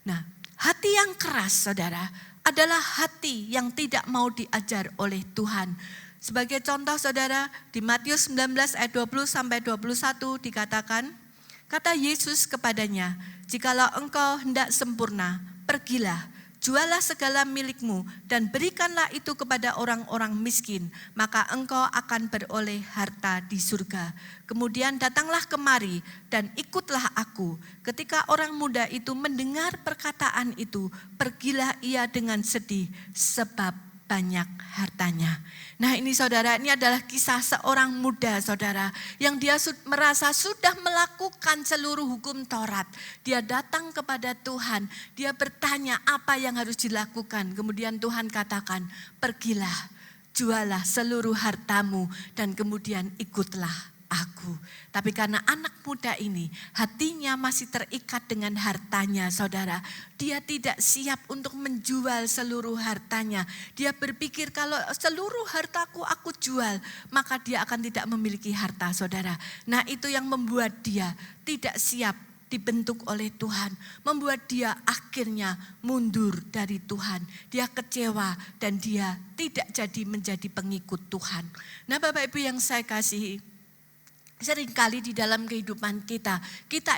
Nah, hati yang keras saudara adalah hati yang tidak mau diajar oleh Tuhan. Sebagai contoh saudara, di Matius 19 ayat 20 sampai 21 dikatakan, kata Yesus kepadanya, jikalau engkau hendak sempurna, pergilah, jualah segala milikmu dan berikanlah itu kepada orang-orang miskin, maka engkau akan beroleh harta di surga. Kemudian datanglah kemari dan ikutlah aku. Ketika orang muda itu mendengar perkataan itu, pergilah ia dengan sedih sebab banyak hartanya. Nah ini saudara, ini adalah kisah seorang muda saudara, yang dia merasa sudah melakukan seluruh hukum Taurat. Dia datang kepada Tuhan, dia bertanya apa yang harus dilakukan. Kemudian Tuhan katakan, pergilah, jualah seluruh hartamu dan kemudian ikutlah aku. Tapi karena anak muda ini hatinya masih terikat dengan hartanya saudara. Dia tidak siap untuk menjual seluruh hartanya. Dia berpikir kalau seluruh hartaku aku jual, maka dia akan tidak memiliki harta saudara. Nah itu yang membuat dia tidak siap dibentuk oleh Tuhan. Membuat dia akhirnya mundur dari Tuhan. Dia kecewa dan dia tidak jadi menjadi pengikut Tuhan. Nah Bapak Ibu yang saya kasihi, seringkali di dalam kehidupan kita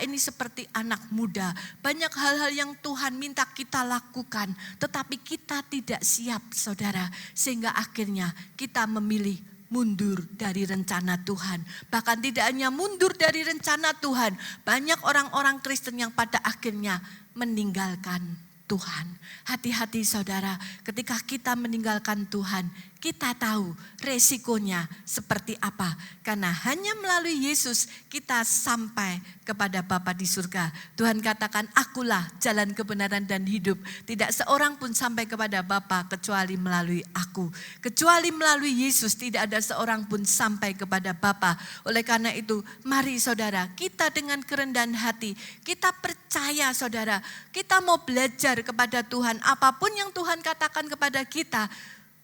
ini seperti anak muda. Banyak hal-hal yang Tuhan minta kita lakukan, tetapi kita tidak siap saudara. Sehingga akhirnya kita memilih mundur dari rencana Tuhan. Bahkan tidak hanya mundur dari rencana Tuhan, banyak orang-orang Kristen yang pada akhirnya meninggalkan Tuhan. Hati-hati saudara, ketika kita meninggalkan Tuhan, kita tahu resikonya seperti apa. Karena hanya melalui Yesus kita sampai kepada Bapa di surga. Tuhan katakan, akulah jalan kebenaran dan hidup. Tidak seorang pun sampai kepada Bapa kecuali melalui aku. Kecuali melalui Yesus tidak ada seorang pun sampai kepada Bapa. Oleh karena itu, mari saudara, kita dengan kerendahan hati, kita percaya saudara, kita mau belajar kepada Tuhan. Apapun yang Tuhan katakan kepada kita,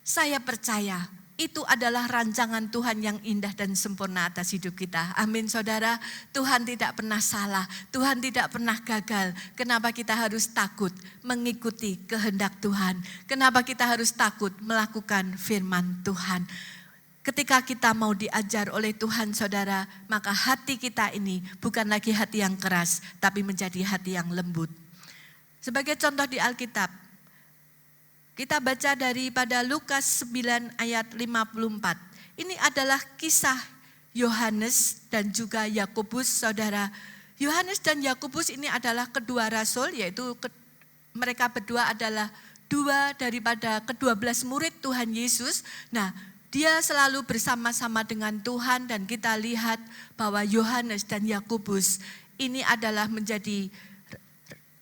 saya percaya itu adalah rancangan Tuhan yang indah dan sempurna atas hidup kita. Amin saudara. Tuhan tidak pernah salah. Tuhan tidak pernah gagal. Kenapa kita harus takut mengikuti kehendak Tuhan? Kenapa kita harus takut melakukan firman Tuhan? Ketika kita mau diajar oleh Tuhan saudara, maka hati kita ini bukan lagi hati yang keras, tapi menjadi hati yang lembut. Sebagai contoh di Alkitab, kita baca daripada Lukas 9 ayat 54. Ini adalah kisah Yohanes dan juga Yakobus saudara. Yohanes dan Yakobus ini adalah kedua rasul, yaitu mereka berdua adalah dua daripada ke-12 murid Tuhan Yesus. Nah, dia selalu bersama-sama dengan Tuhan dan kita lihat bahwa Yohanes dan Yakobus ini adalah menjadi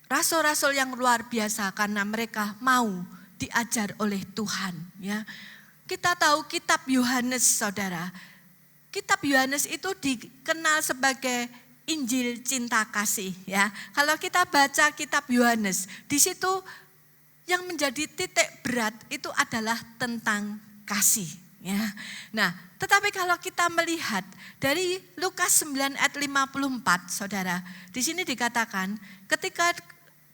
rasul-rasul yang luar biasa karena mereka mau diajar oleh Tuhan ya. Kita tahu kitab Yohanes saudara. Kitab Yohanes itu dikenal sebagai Injil cinta kasih ya. Kalau kita baca kitab Yohanes, di situ yang menjadi titik berat itu adalah tentang kasih ya. Nah, tetapi kalau kita melihat dari Lukas 9 ayat 54 saudara, di sini dikatakan ketika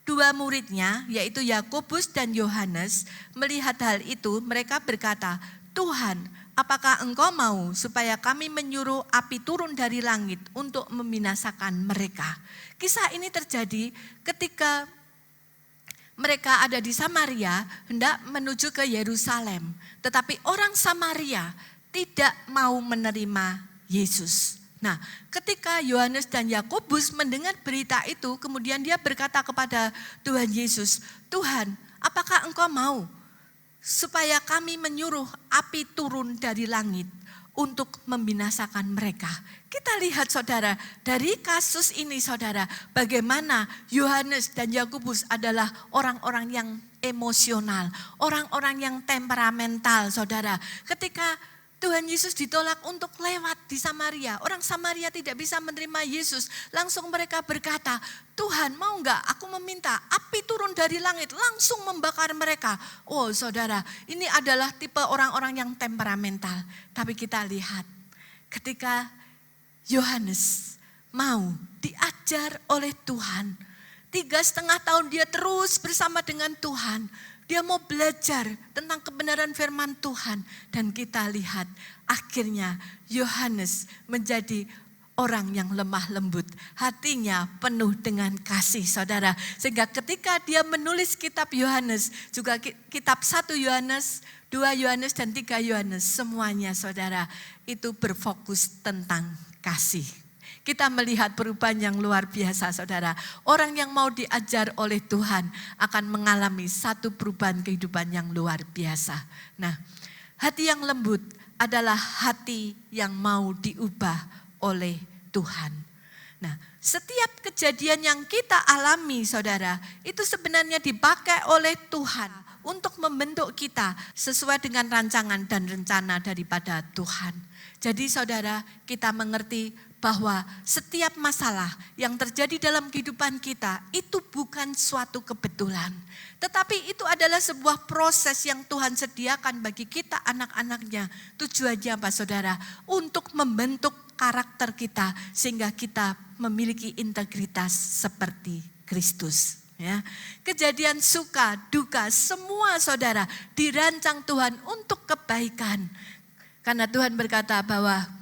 dua muridnya, yaitu Yakobus dan Yohanes, melihat hal itu, mereka berkata, "Tuhan, apakah Engkau mau supaya kami menyuruh api turun dari langit untuk membinasakan mereka?" Kisah ini terjadi ketika mereka ada di Samaria, hendak menuju ke Yerusalem. Tetapi orang Samaria tidak mau menerima Yesus. Nah, ketika Yohanes dan Yakobus mendengar berita itu, kemudian dia berkata kepada Tuhan Yesus, "Tuhan, apakah Engkau mau supaya kami menyuruh api turun dari langit untuk membinasakan mereka?" Kita lihat saudara, dari kasus ini saudara, bagaimana Yohanes dan Yakobus adalah orang-orang yang emosional, orang-orang yang temperamental saudara. Ketika Tuhan Yesus ditolak untuk lewat di Samaria. Orang Samaria tidak bisa menerima Yesus. Langsung mereka berkata, "Tuhan, mau enggak aku meminta api turun dari langit langsung membakar mereka." Oh saudara, ini adalah tipe orang-orang yang temperamental. Tapi kita lihat ketika Yohanes mau diajar oleh Tuhan. 3,5 tahun dia terus bersama dengan Tuhan. Dia mau belajar tentang kebenaran firman Tuhan. Dan kita lihat akhirnya Yohanes menjadi orang yang lemah lembut. Hatinya penuh dengan kasih saudara. Sehingga ketika dia menulis kitab Yohanes, juga kitab 1 Yohanes, 2 Yohanes dan 3 Yohanes. Semuanya saudara itu berfokus tentang kasih. Kita melihat perubahan yang luar biasa saudara. Orang yang mau diajar oleh Tuhan akan mengalami satu perubahan kehidupan yang luar biasa. Nah, hati yang lembut adalah hati yang mau diubah oleh Tuhan. Nah, setiap kejadian yang kita alami saudara, itu sebenarnya dipakai oleh Tuhan untuk membentuk kita sesuai dengan rancangan dan rencana daripada Tuhan. Jadi saudara, kita mengerti bahwa setiap masalah yang terjadi dalam kehidupan kita itu bukan suatu kebetulan. Tetapi itu adalah sebuah proses yang Tuhan sediakan bagi kita anak-anaknya. Tujuannya apa saudara? Untuk membentuk karakter kita sehingga kita memiliki integritas seperti Kristus. Ya. Kejadian suka, duka, semua saudara dirancang Tuhan untuk kebaikan. Karena Tuhan berkata bahwa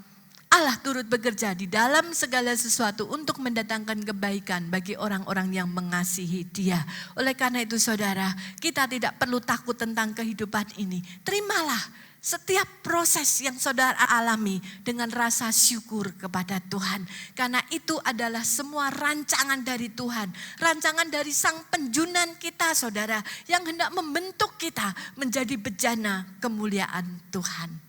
Allah turut bekerja di dalam segala sesuatu untuk mendatangkan kebaikan bagi orang-orang yang mengasihi Dia. Oleh karena itu saudara, kita tidak perlu takut tentang kehidupan ini. Terimalah setiap proses yang saudara alami dengan rasa syukur kepada Tuhan. Karena itu adalah semua rancangan dari Tuhan. Rancangan dari Sang Penjunan kita saudara, yang hendak membentuk kita menjadi bejana kemuliaan Tuhan.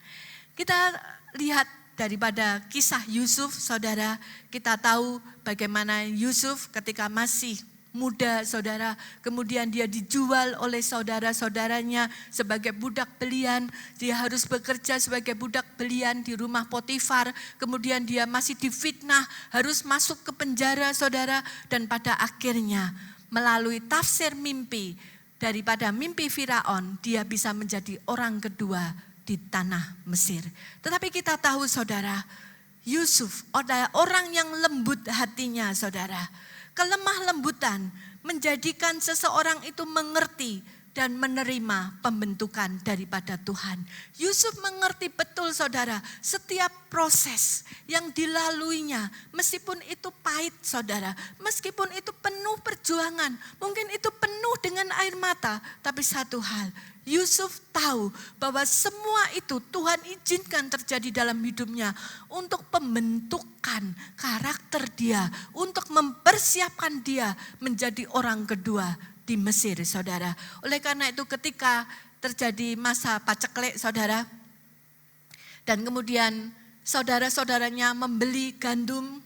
Kita lihat daripada kisah Yusuf, saudara, kita tahu bagaimana Yusuf ketika masih muda, saudara, kemudian dia dijual oleh saudara-saudaranya sebagai budak belian. Dia harus bekerja sebagai budak belian di rumah Potifar, kemudian dia masih difitnah, harus masuk ke penjara, saudara, dan pada akhirnya melalui tafsir mimpi daripada mimpi Firaun, dia bisa menjadi orang kedua di tanah Mesir. Tetapi kita tahu saudara, Yusuf adalah orang yang lembut hatinya saudara. Kelemah lembutan menjadikan seseorang itu mengerti dan menerima pembentukan daripada Tuhan. Yusuf mengerti betul saudara, setiap proses yang dilaluinya, meskipun itu pahit saudara, meskipun itu penuh perjuangan, mungkin itu penuh dengan air mata, tapi satu hal, Yusuf tahu bahwa semua itu Tuhan izinkan terjadi dalam hidupnya untuk pembentukan karakter dia, untuk mempersiapkan dia menjadi orang kedua di Mesir, saudara. Oleh karena itu ketika terjadi masa paceklik, saudara, dan kemudian saudara-saudaranya membeli gandum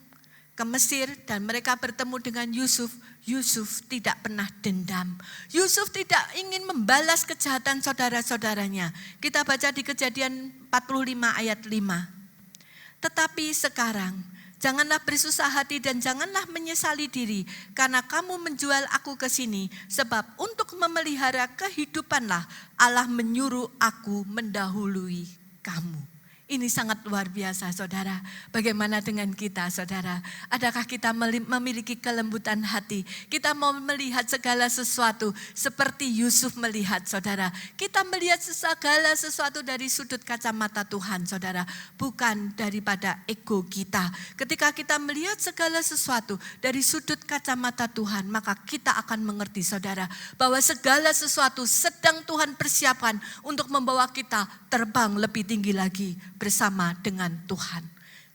ke Mesir dan mereka bertemu dengan Yusuf, Yusuf tidak pernah dendam. Yusuf tidak ingin membalas kejahatan saudara-saudaranya. Kita baca di Kejadian 45 ayat 5. Tetapi sekarang janganlah bersusah hati dan janganlah menyesali diri karena kamu menjual aku ke sini, sebab untuk memelihara kehidupanlah Allah menyuruh aku mendahului kamu. Ini sangat luar biasa saudara. Bagaimana dengan kita saudara? Adakah kita memiliki kelembutan hati? Kita mau melihat segala sesuatu seperti Yusuf melihat saudara. Kita melihat segala sesuatu dari sudut kacamata Tuhan saudara. Bukan daripada ego kita. Ketika kita melihat segala sesuatu dari sudut kacamata Tuhan, maka kita akan mengerti saudara. Bahwa segala sesuatu sedang Tuhan persiapkan untuk membawa kita terbang lebih tinggi lagi bersama dengan Tuhan.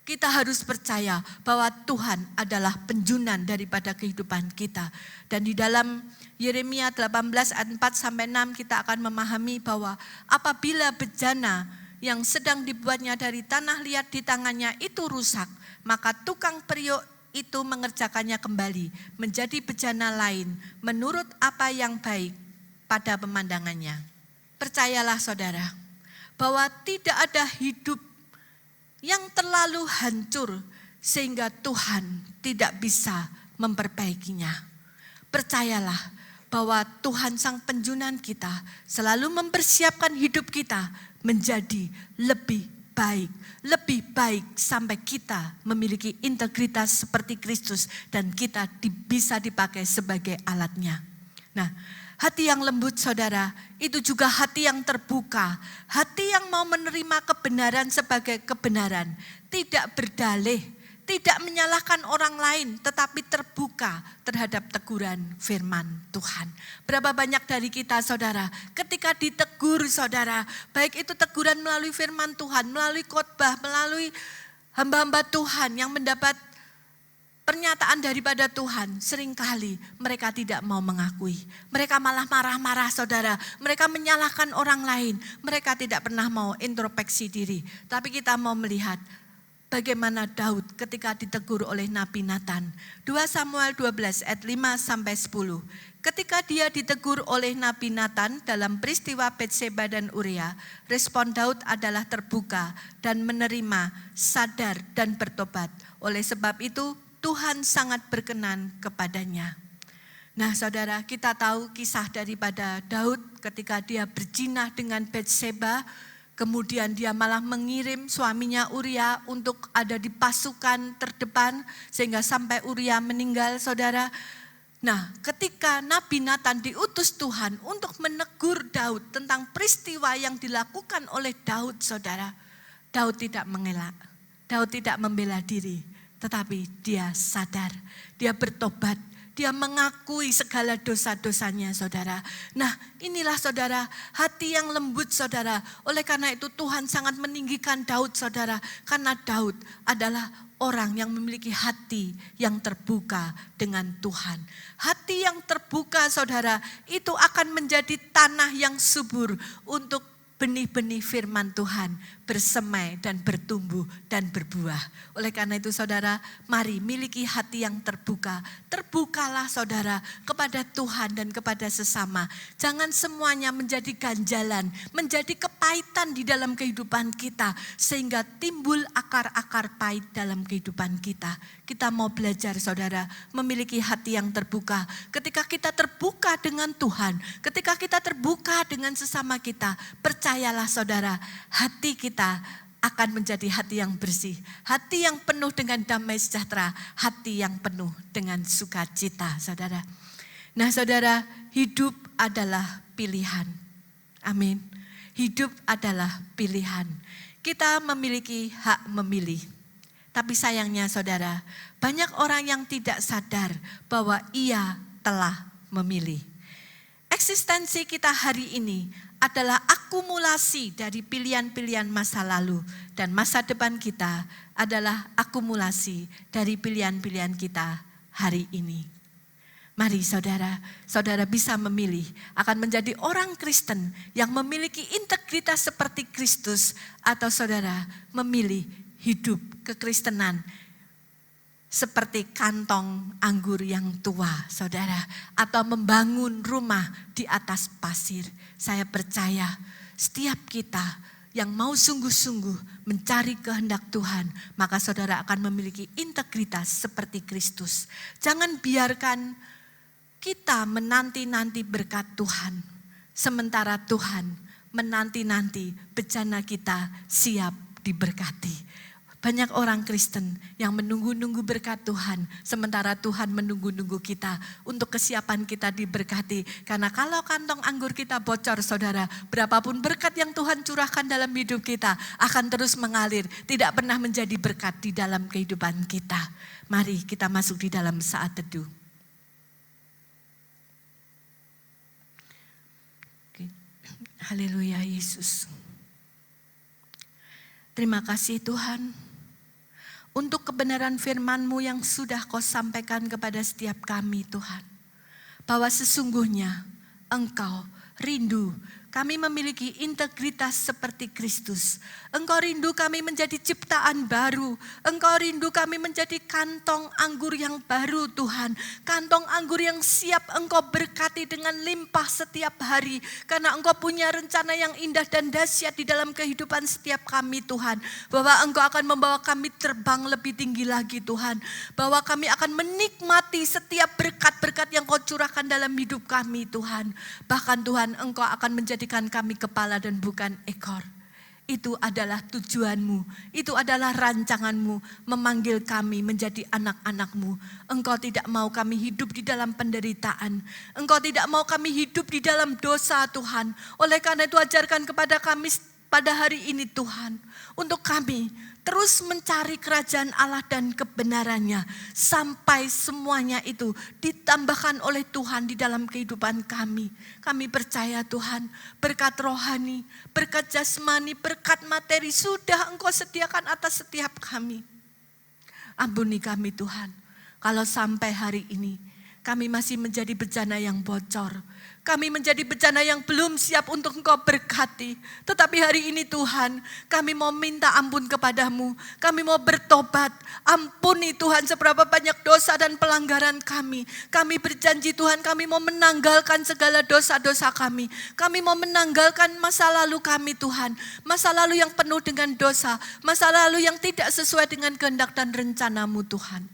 Kita harus percaya bahwa Tuhan adalah penjunan daripada kehidupan kita. Dan di dalam Yeremia 18 ayat 4-6 kita akan memahami bahwa apabila bejana yang sedang dibuatnya dari tanah liat di tangannya itu rusak, maka tukang periuk itu mengerjakannya kembali menjadi bejana lain menurut apa yang baik pada pemandangannya. Percayalah saudara, bahwa tidak ada hidup yang terlalu hancur sehingga Tuhan tidak bisa memperbaikinya. Percayalah bahwa Tuhan Sang Penjunan kita selalu mempersiapkan hidup kita menjadi lebih baik sampai kita memiliki integritas seperti Kristus dan kita bisa dipakai sebagai alatnya. Nah, hati yang lembut saudara, itu juga hati yang terbuka. Hati yang mau menerima kebenaran sebagai kebenaran. Tidak berdalih, tidak menyalahkan orang lain, tetapi terbuka terhadap teguran firman Tuhan. Berapa banyak dari kita saudara, ketika ditegur saudara, baik itu teguran melalui firman Tuhan, melalui khotbah, melalui hamba-hamba Tuhan yang mendapat pernyataan daripada Tuhan, seringkali mereka tidak mau mengakui. Mereka malah marah-marah saudara. Mereka menyalahkan orang lain. Mereka tidak pernah mau introspeksi diri. Tapi kita mau melihat bagaimana Daud ketika ditegur oleh Nabi Nathan. 2 Samuel 12 ayat 5-10. Ketika dia ditegur oleh Nabi Nathan dalam peristiwa Betseba dan Uria, respon Daud adalah terbuka dan menerima, sadar dan bertobat. Oleh sebab itu, Tuhan sangat berkenan kepadanya. Nah saudara, kita tahu kisah daripada Daud ketika dia berzinah dengan Betseba, kemudian dia malah mengirim suaminya Uria untuk ada di pasukan terdepan sehingga sampai Uria meninggal saudara. Nah ketika Nabi Nathan diutus Tuhan untuk menegur Daud tentang peristiwa yang dilakukan oleh Daud saudara, Daud tidak mengelak, Daud tidak membela diri. Tetapi dia sadar, dia bertobat, dia mengakui segala dosa-dosanya saudara. Nah inilah saudara, hati yang lembut saudara. Oleh karena itu Tuhan sangat meninggikan Daud saudara. Karena Daud adalah orang yang memiliki hati yang terbuka dengan Tuhan. Hati yang terbuka saudara, itu akan menjadi tanah yang subur untuk benih-benih firman Tuhan bersemai dan bertumbuh dan berbuah. Oleh karena itu saudara, mari miliki hati yang terbuka. Terbukalah saudara kepada Tuhan dan kepada sesama. Jangan semuanya menjadi ganjalan, menjadi kepahitan di dalam kehidupan kita. Sehingga timbul akar-akar pahit dalam kehidupan kita. Kita mau belajar saudara, memiliki hati yang terbuka. Ketika kita terbuka dengan Tuhan, ketika kita terbuka dengan sesama kita, percayalah saudara, hati kita akan menjadi hati yang bersih, hati yang penuh dengan damai sejahtera, hati yang penuh dengan sukacita, saudara. Nah, saudara, hidup adalah pilihan. Amin. Hidup adalah pilihan. Kita memiliki hak memilih. Tapi sayangnya, saudara, banyak orang yang tidak sadar bahwa ia telah memilih. Eksistensi kita hari ini adalah akumulasi dari pilihan-pilihan masa lalu, dan masa depan kita adalah akumulasi dari pilihan-pilihan kita hari ini. Mari saudara, saudara bisa memilih akan menjadi orang Kristen yang memiliki integritas seperti Kristus, atau saudara memilih hidup kekristenan seperti kantong anggur yang tua, saudara, atau membangun rumah di atas pasir. Saya percaya setiap kita yang mau sungguh-sungguh mencari kehendak Tuhan, maka saudara akan memiliki integritas seperti Kristus. Jangan biarkan kita menanti-nanti berkat Tuhan, sementara Tuhan menanti-nanti bejana kita siap diberkati. Banyak orang Kristen yang menunggu-nunggu berkat Tuhan, sementara Tuhan menunggu-nunggu kita untuk kesiapan kita diberkati. Karena kalau kantong anggur kita bocor, saudara, berapapun berkat yang Tuhan curahkan dalam hidup kita akan terus mengalir, tidak pernah menjadi berkat di dalam kehidupan kita. Mari kita masuk di dalam saat teduh. Haleluya Yesus. Terima kasih Tuhan untuk kebenaran firman-Mu yang sudah Kau sampaikan kepada setiap kami Tuhan. Bahwa sesungguhnya Engkau rindu kami memiliki integritas seperti Kristus. Engkau rindu kami menjadi ciptaan baru. Engkau rindu kami menjadi kantong anggur yang baru Tuhan. Kantong anggur yang siap Engkau berkati dengan limpah setiap hari. Karena Engkau punya rencana yang indah dan dahsyat di dalam kehidupan setiap kami Tuhan. Bahwa Engkau akan membawa kami terbang lebih tinggi lagi Tuhan. Bahwa kami akan menikmati setiap berkat-berkat yang Kau curahkan dalam hidup kami Tuhan. Bahkan Tuhan Engkau akan menjadikan kami kepala dan bukan ekor. Itu adalah tujuan-Mu, itu adalah rancangan-Mu, memanggil kami menjadi anak-anak-Mu. Engkau tidak mau kami hidup di dalam penderitaan. Engkau tidak mau kami hidup di dalam dosa Tuhan. Oleh karena itu ajarkan kepada kami pada hari ini Tuhan, untuk kami terus mencari kerajaan Allah dan kebenarannya, sampai semuanya itu ditambahkan oleh Tuhan di dalam kehidupan kami. Kami percaya Tuhan, berkat rohani, berkat jasmani, berkat materi sudah Engkau sediakan atas setiap kami. Ampuni kami Tuhan, kalau sampai hari ini kami masih menjadi bejana yang bocor. Kami menjadi bejana yang belum siap untuk Engkau berkati. Tetapi hari ini Tuhan, kami mau minta ampun kepadamu. Kami mau bertobat. Ampuni Tuhan seberapa banyak dosa dan pelanggaran kami. Kami berjanji Tuhan, kami mau menanggalkan segala dosa-dosa kami. Kami mau menanggalkan masa lalu kami Tuhan. Masa lalu yang penuh dengan dosa. Masa lalu yang tidak sesuai dengan kehendak dan rencana-Mu Tuhan.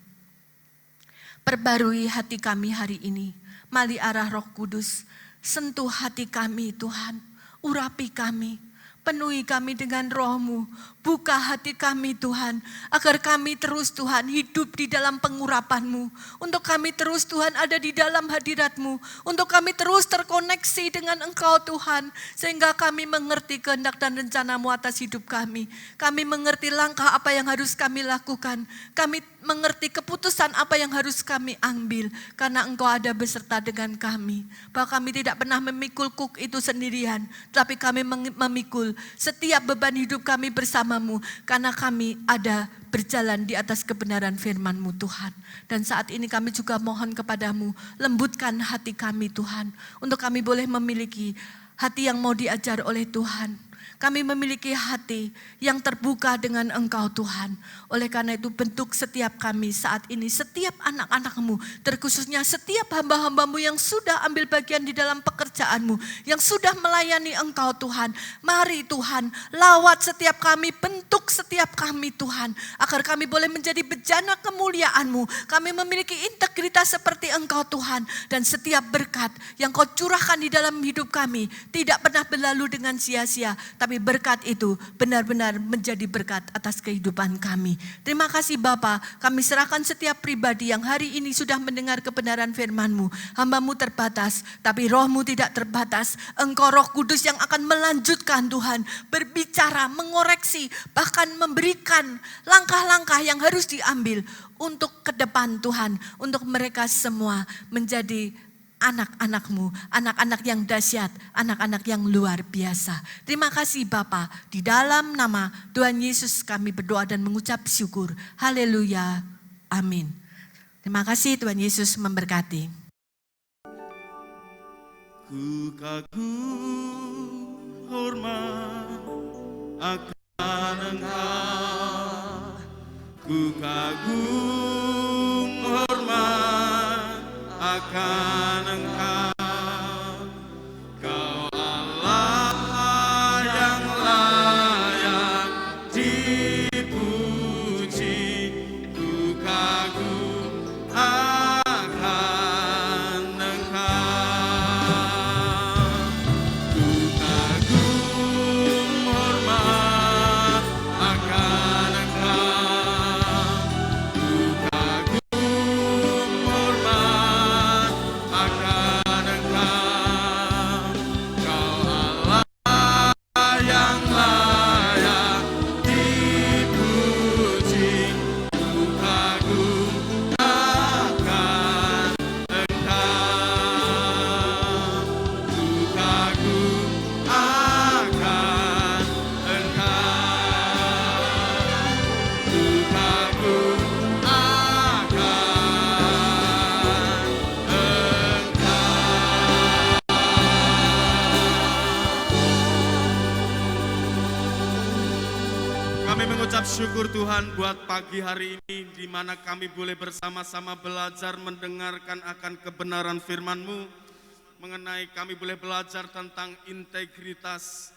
Perbarui hati kami hari ini. Mali arah Roh Kudus. Sentuh hati kami Tuhan, urapi kami, penuhi kami dengan roh-Mu, buka hati kami Tuhan, agar kami terus Tuhan hidup di dalam pengurapan-Mu, untuk kami terus Tuhan ada di dalam hadirat-Mu, untuk kami terus terkoneksi dengan Engkau Tuhan, sehingga kami mengerti kehendak dan rencana-Mu atas hidup kami. Kami mengerti langkah apa yang harus kami lakukan, kami mengerti keputusan apa yang harus kami ambil, karena Engkau ada beserta dengan kami. Bahwa kami tidak pernah memikul kuk itu sendirian, tapi kami memikul setiap beban hidup kami bersama-Mu, karena kami ada berjalan di atas kebenaran firman-Mu Tuhan. Dan saat ini kami juga mohon kepadamu, lembutkan hati kami Tuhan, untuk kami boleh memiliki hati yang mau diajar oleh Tuhan. Kami memiliki hati yang terbuka dengan Engkau Tuhan. Oleh karena itu bentuk setiap kami saat ini, setiap anak-anak-Mu, terkhususnya setiap hamba-hamba-Mu yang sudah ambil bagian di dalam pekerjaan-Mu, yang sudah melayani Engkau Tuhan. Mari Tuhan, lawat setiap kami, bentuk setiap kami Tuhan, agar kami boleh menjadi bejana kemuliaan-Mu. Kami memiliki integritas seperti Engkau Tuhan, dan setiap berkat yang Kau curahkan di dalam hidup kami tidak pernah berlalu dengan sia-sia, tapi berkat itu benar-benar menjadi berkat atas kehidupan kami. Terima kasih Bapa, kami serahkan setiap pribadi yang hari ini sudah mendengar kebenaran firman-Mu. Hamba-Mu terbatas, tapi Roh-Mu tidak terbatas. Engkau Roh Kudus yang akan melanjutkan Tuhan, berbicara, mengoreksi, bahkan memberikan langkah-langkah yang harus diambil untuk ke depan Tuhan, untuk mereka semua menjadi anak-anak-Mu, anak-anak yang dahsyat, anak-anak yang luar biasa. Terima kasih Bapa, di dalam nama Tuhan Yesus kami berdoa dan mengucap syukur. Haleluya, amin. Terima kasih, Tuhan Yesus memberkati. Ku kagum hormat akan Engkau, ku kagum hormat akan Engkau, Kau Allah yang layak dipuji. Ku kagum akan Engkau, ku kagum hormat akan bersyukur Tuhan buat pagi hari ini di mana kami boleh bersama-sama belajar mendengarkan akan kebenaran firman-Mu, mengenai kami boleh belajar tentang integritas.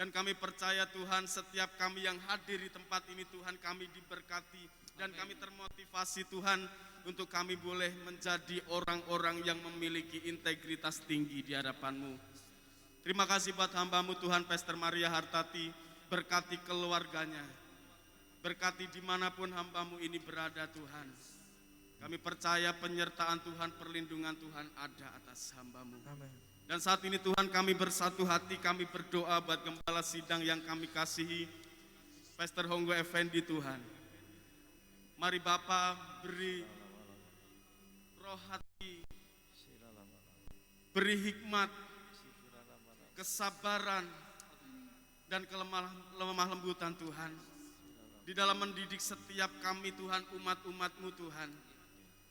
Dan kami percaya Tuhan, setiap kami yang hadir di tempat ini Tuhan, kami diberkati dan kami termotivasi Tuhan untuk kami boleh menjadi orang-orang yang memiliki integritas tinggi di hadapan-Mu. Terima kasih buat hamba-Mu Tuhan, Pastor Maria Hartati, berkati keluarganya, berkati dimanapun hamba-Mu ini berada Tuhan. Kami percaya penyertaan Tuhan, perlindungan Tuhan ada atas hamba-Mu. Amin. Dan saat ini Tuhan kami bersatu hati, kami berdoa buat gembala sidang yang kami kasihi, Pastor Honggo Effendi Tuhan. Mari Bapa beri roh hati, beri hikmat, kesabaran, dan kelemah lembutan Tuhan. Di dalam mendidik setiap kami Tuhan, umat-umat-Mu Tuhan.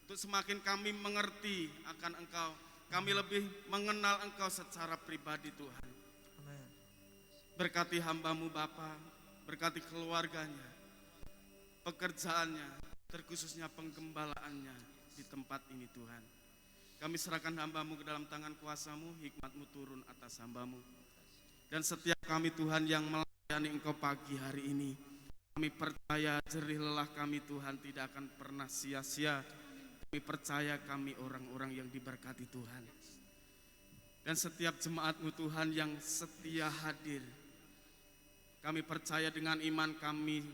Untuk semakin kami mengerti akan Engkau, kami lebih mengenal Engkau secara pribadi Tuhan. Amin. Berkati hamba-Mu Bapa, berkati keluarganya, pekerjaannya, terkhususnya penggembalaannya di tempat ini Tuhan. Kami serahkan hamba-Mu ke dalam tangan kuasa-Mu, hikmat-Mu turun atas hamba-Mu. Dan setiap kami Tuhan yang melayani Engkau pagi hari ini, kami percaya jerih lelah kami Tuhan tidak akan pernah sia-sia. Kami percaya kami orang-orang yang diberkati Tuhan. Dan setiap jemaat-Mu Tuhan yang setia hadir, kami percaya dengan iman kami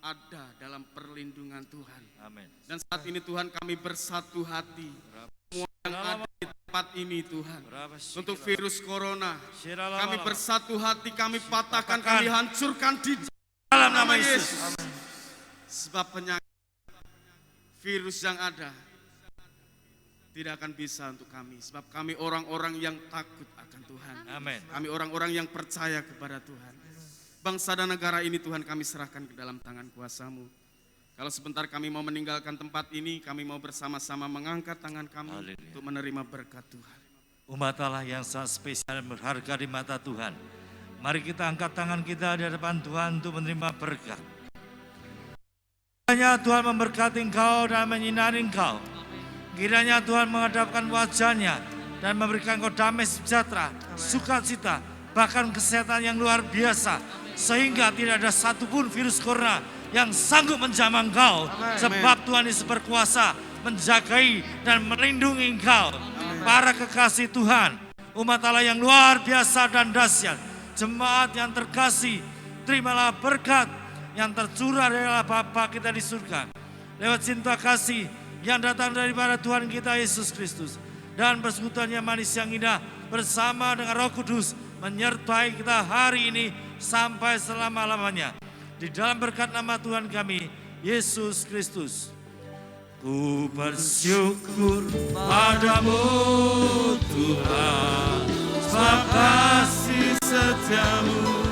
ada dalam perlindungan Tuhan. Amin. Dan saat ini Tuhan kami bersatu hati, semua yang ada di tempat ini Tuhan, untuk virus corona, kami bersatu hati, kami patahkan, kami hancurkan di dalam nama Yesus. Sebab penyakit virus yang ada tidak akan bisa untuk kami, sebab kami orang-orang yang takut akan Tuhan. Amin. Kami orang-orang yang percaya kepada Tuhan. Bangsa dan negara ini Tuhan kami serahkan ke dalam tangan kuasa-Mu. Kalau sebentar kami mau meninggalkan tempat ini, kami mau bersama-sama mengangkat tangan kami untuk menerima berkat Tuhan. Umat Allah yang sangat spesial dan berharga di mata Tuhan. Mari kita angkat tangan kita di hadapan Tuhan untuk menerima berkat. Kiranya Tuhan memberkati engkau dan menyinari engkau. Kiranya Tuhan menghadapkan wajahnya dan memberikan engkau damai sejahtera, sukacita, bahkan kesehatan yang luar biasa. Sehingga tidak ada satupun virus corona yang sanggup menjamah engkau. Sebab Tuhan Yesus berkuasa menjagai dan melindungi engkau. Para kekasih Tuhan, umat Allah yang luar biasa dan dahsyat, jemaat yang terkasih, terimalah berkat yang tercurah dari Bapa kita di surga. Lewat cinta kasih yang datang daripada Tuhan kita Yesus Kristus. Dan persekutuan yang manis yang indah bersama dengan Roh Kudus menyertai kita hari ini sampai selama-lamanya. Di dalam berkat nama Tuhan kami, Yesus Kristus. Ku bersyukur padamu Tuhan, sebab kasih setiamu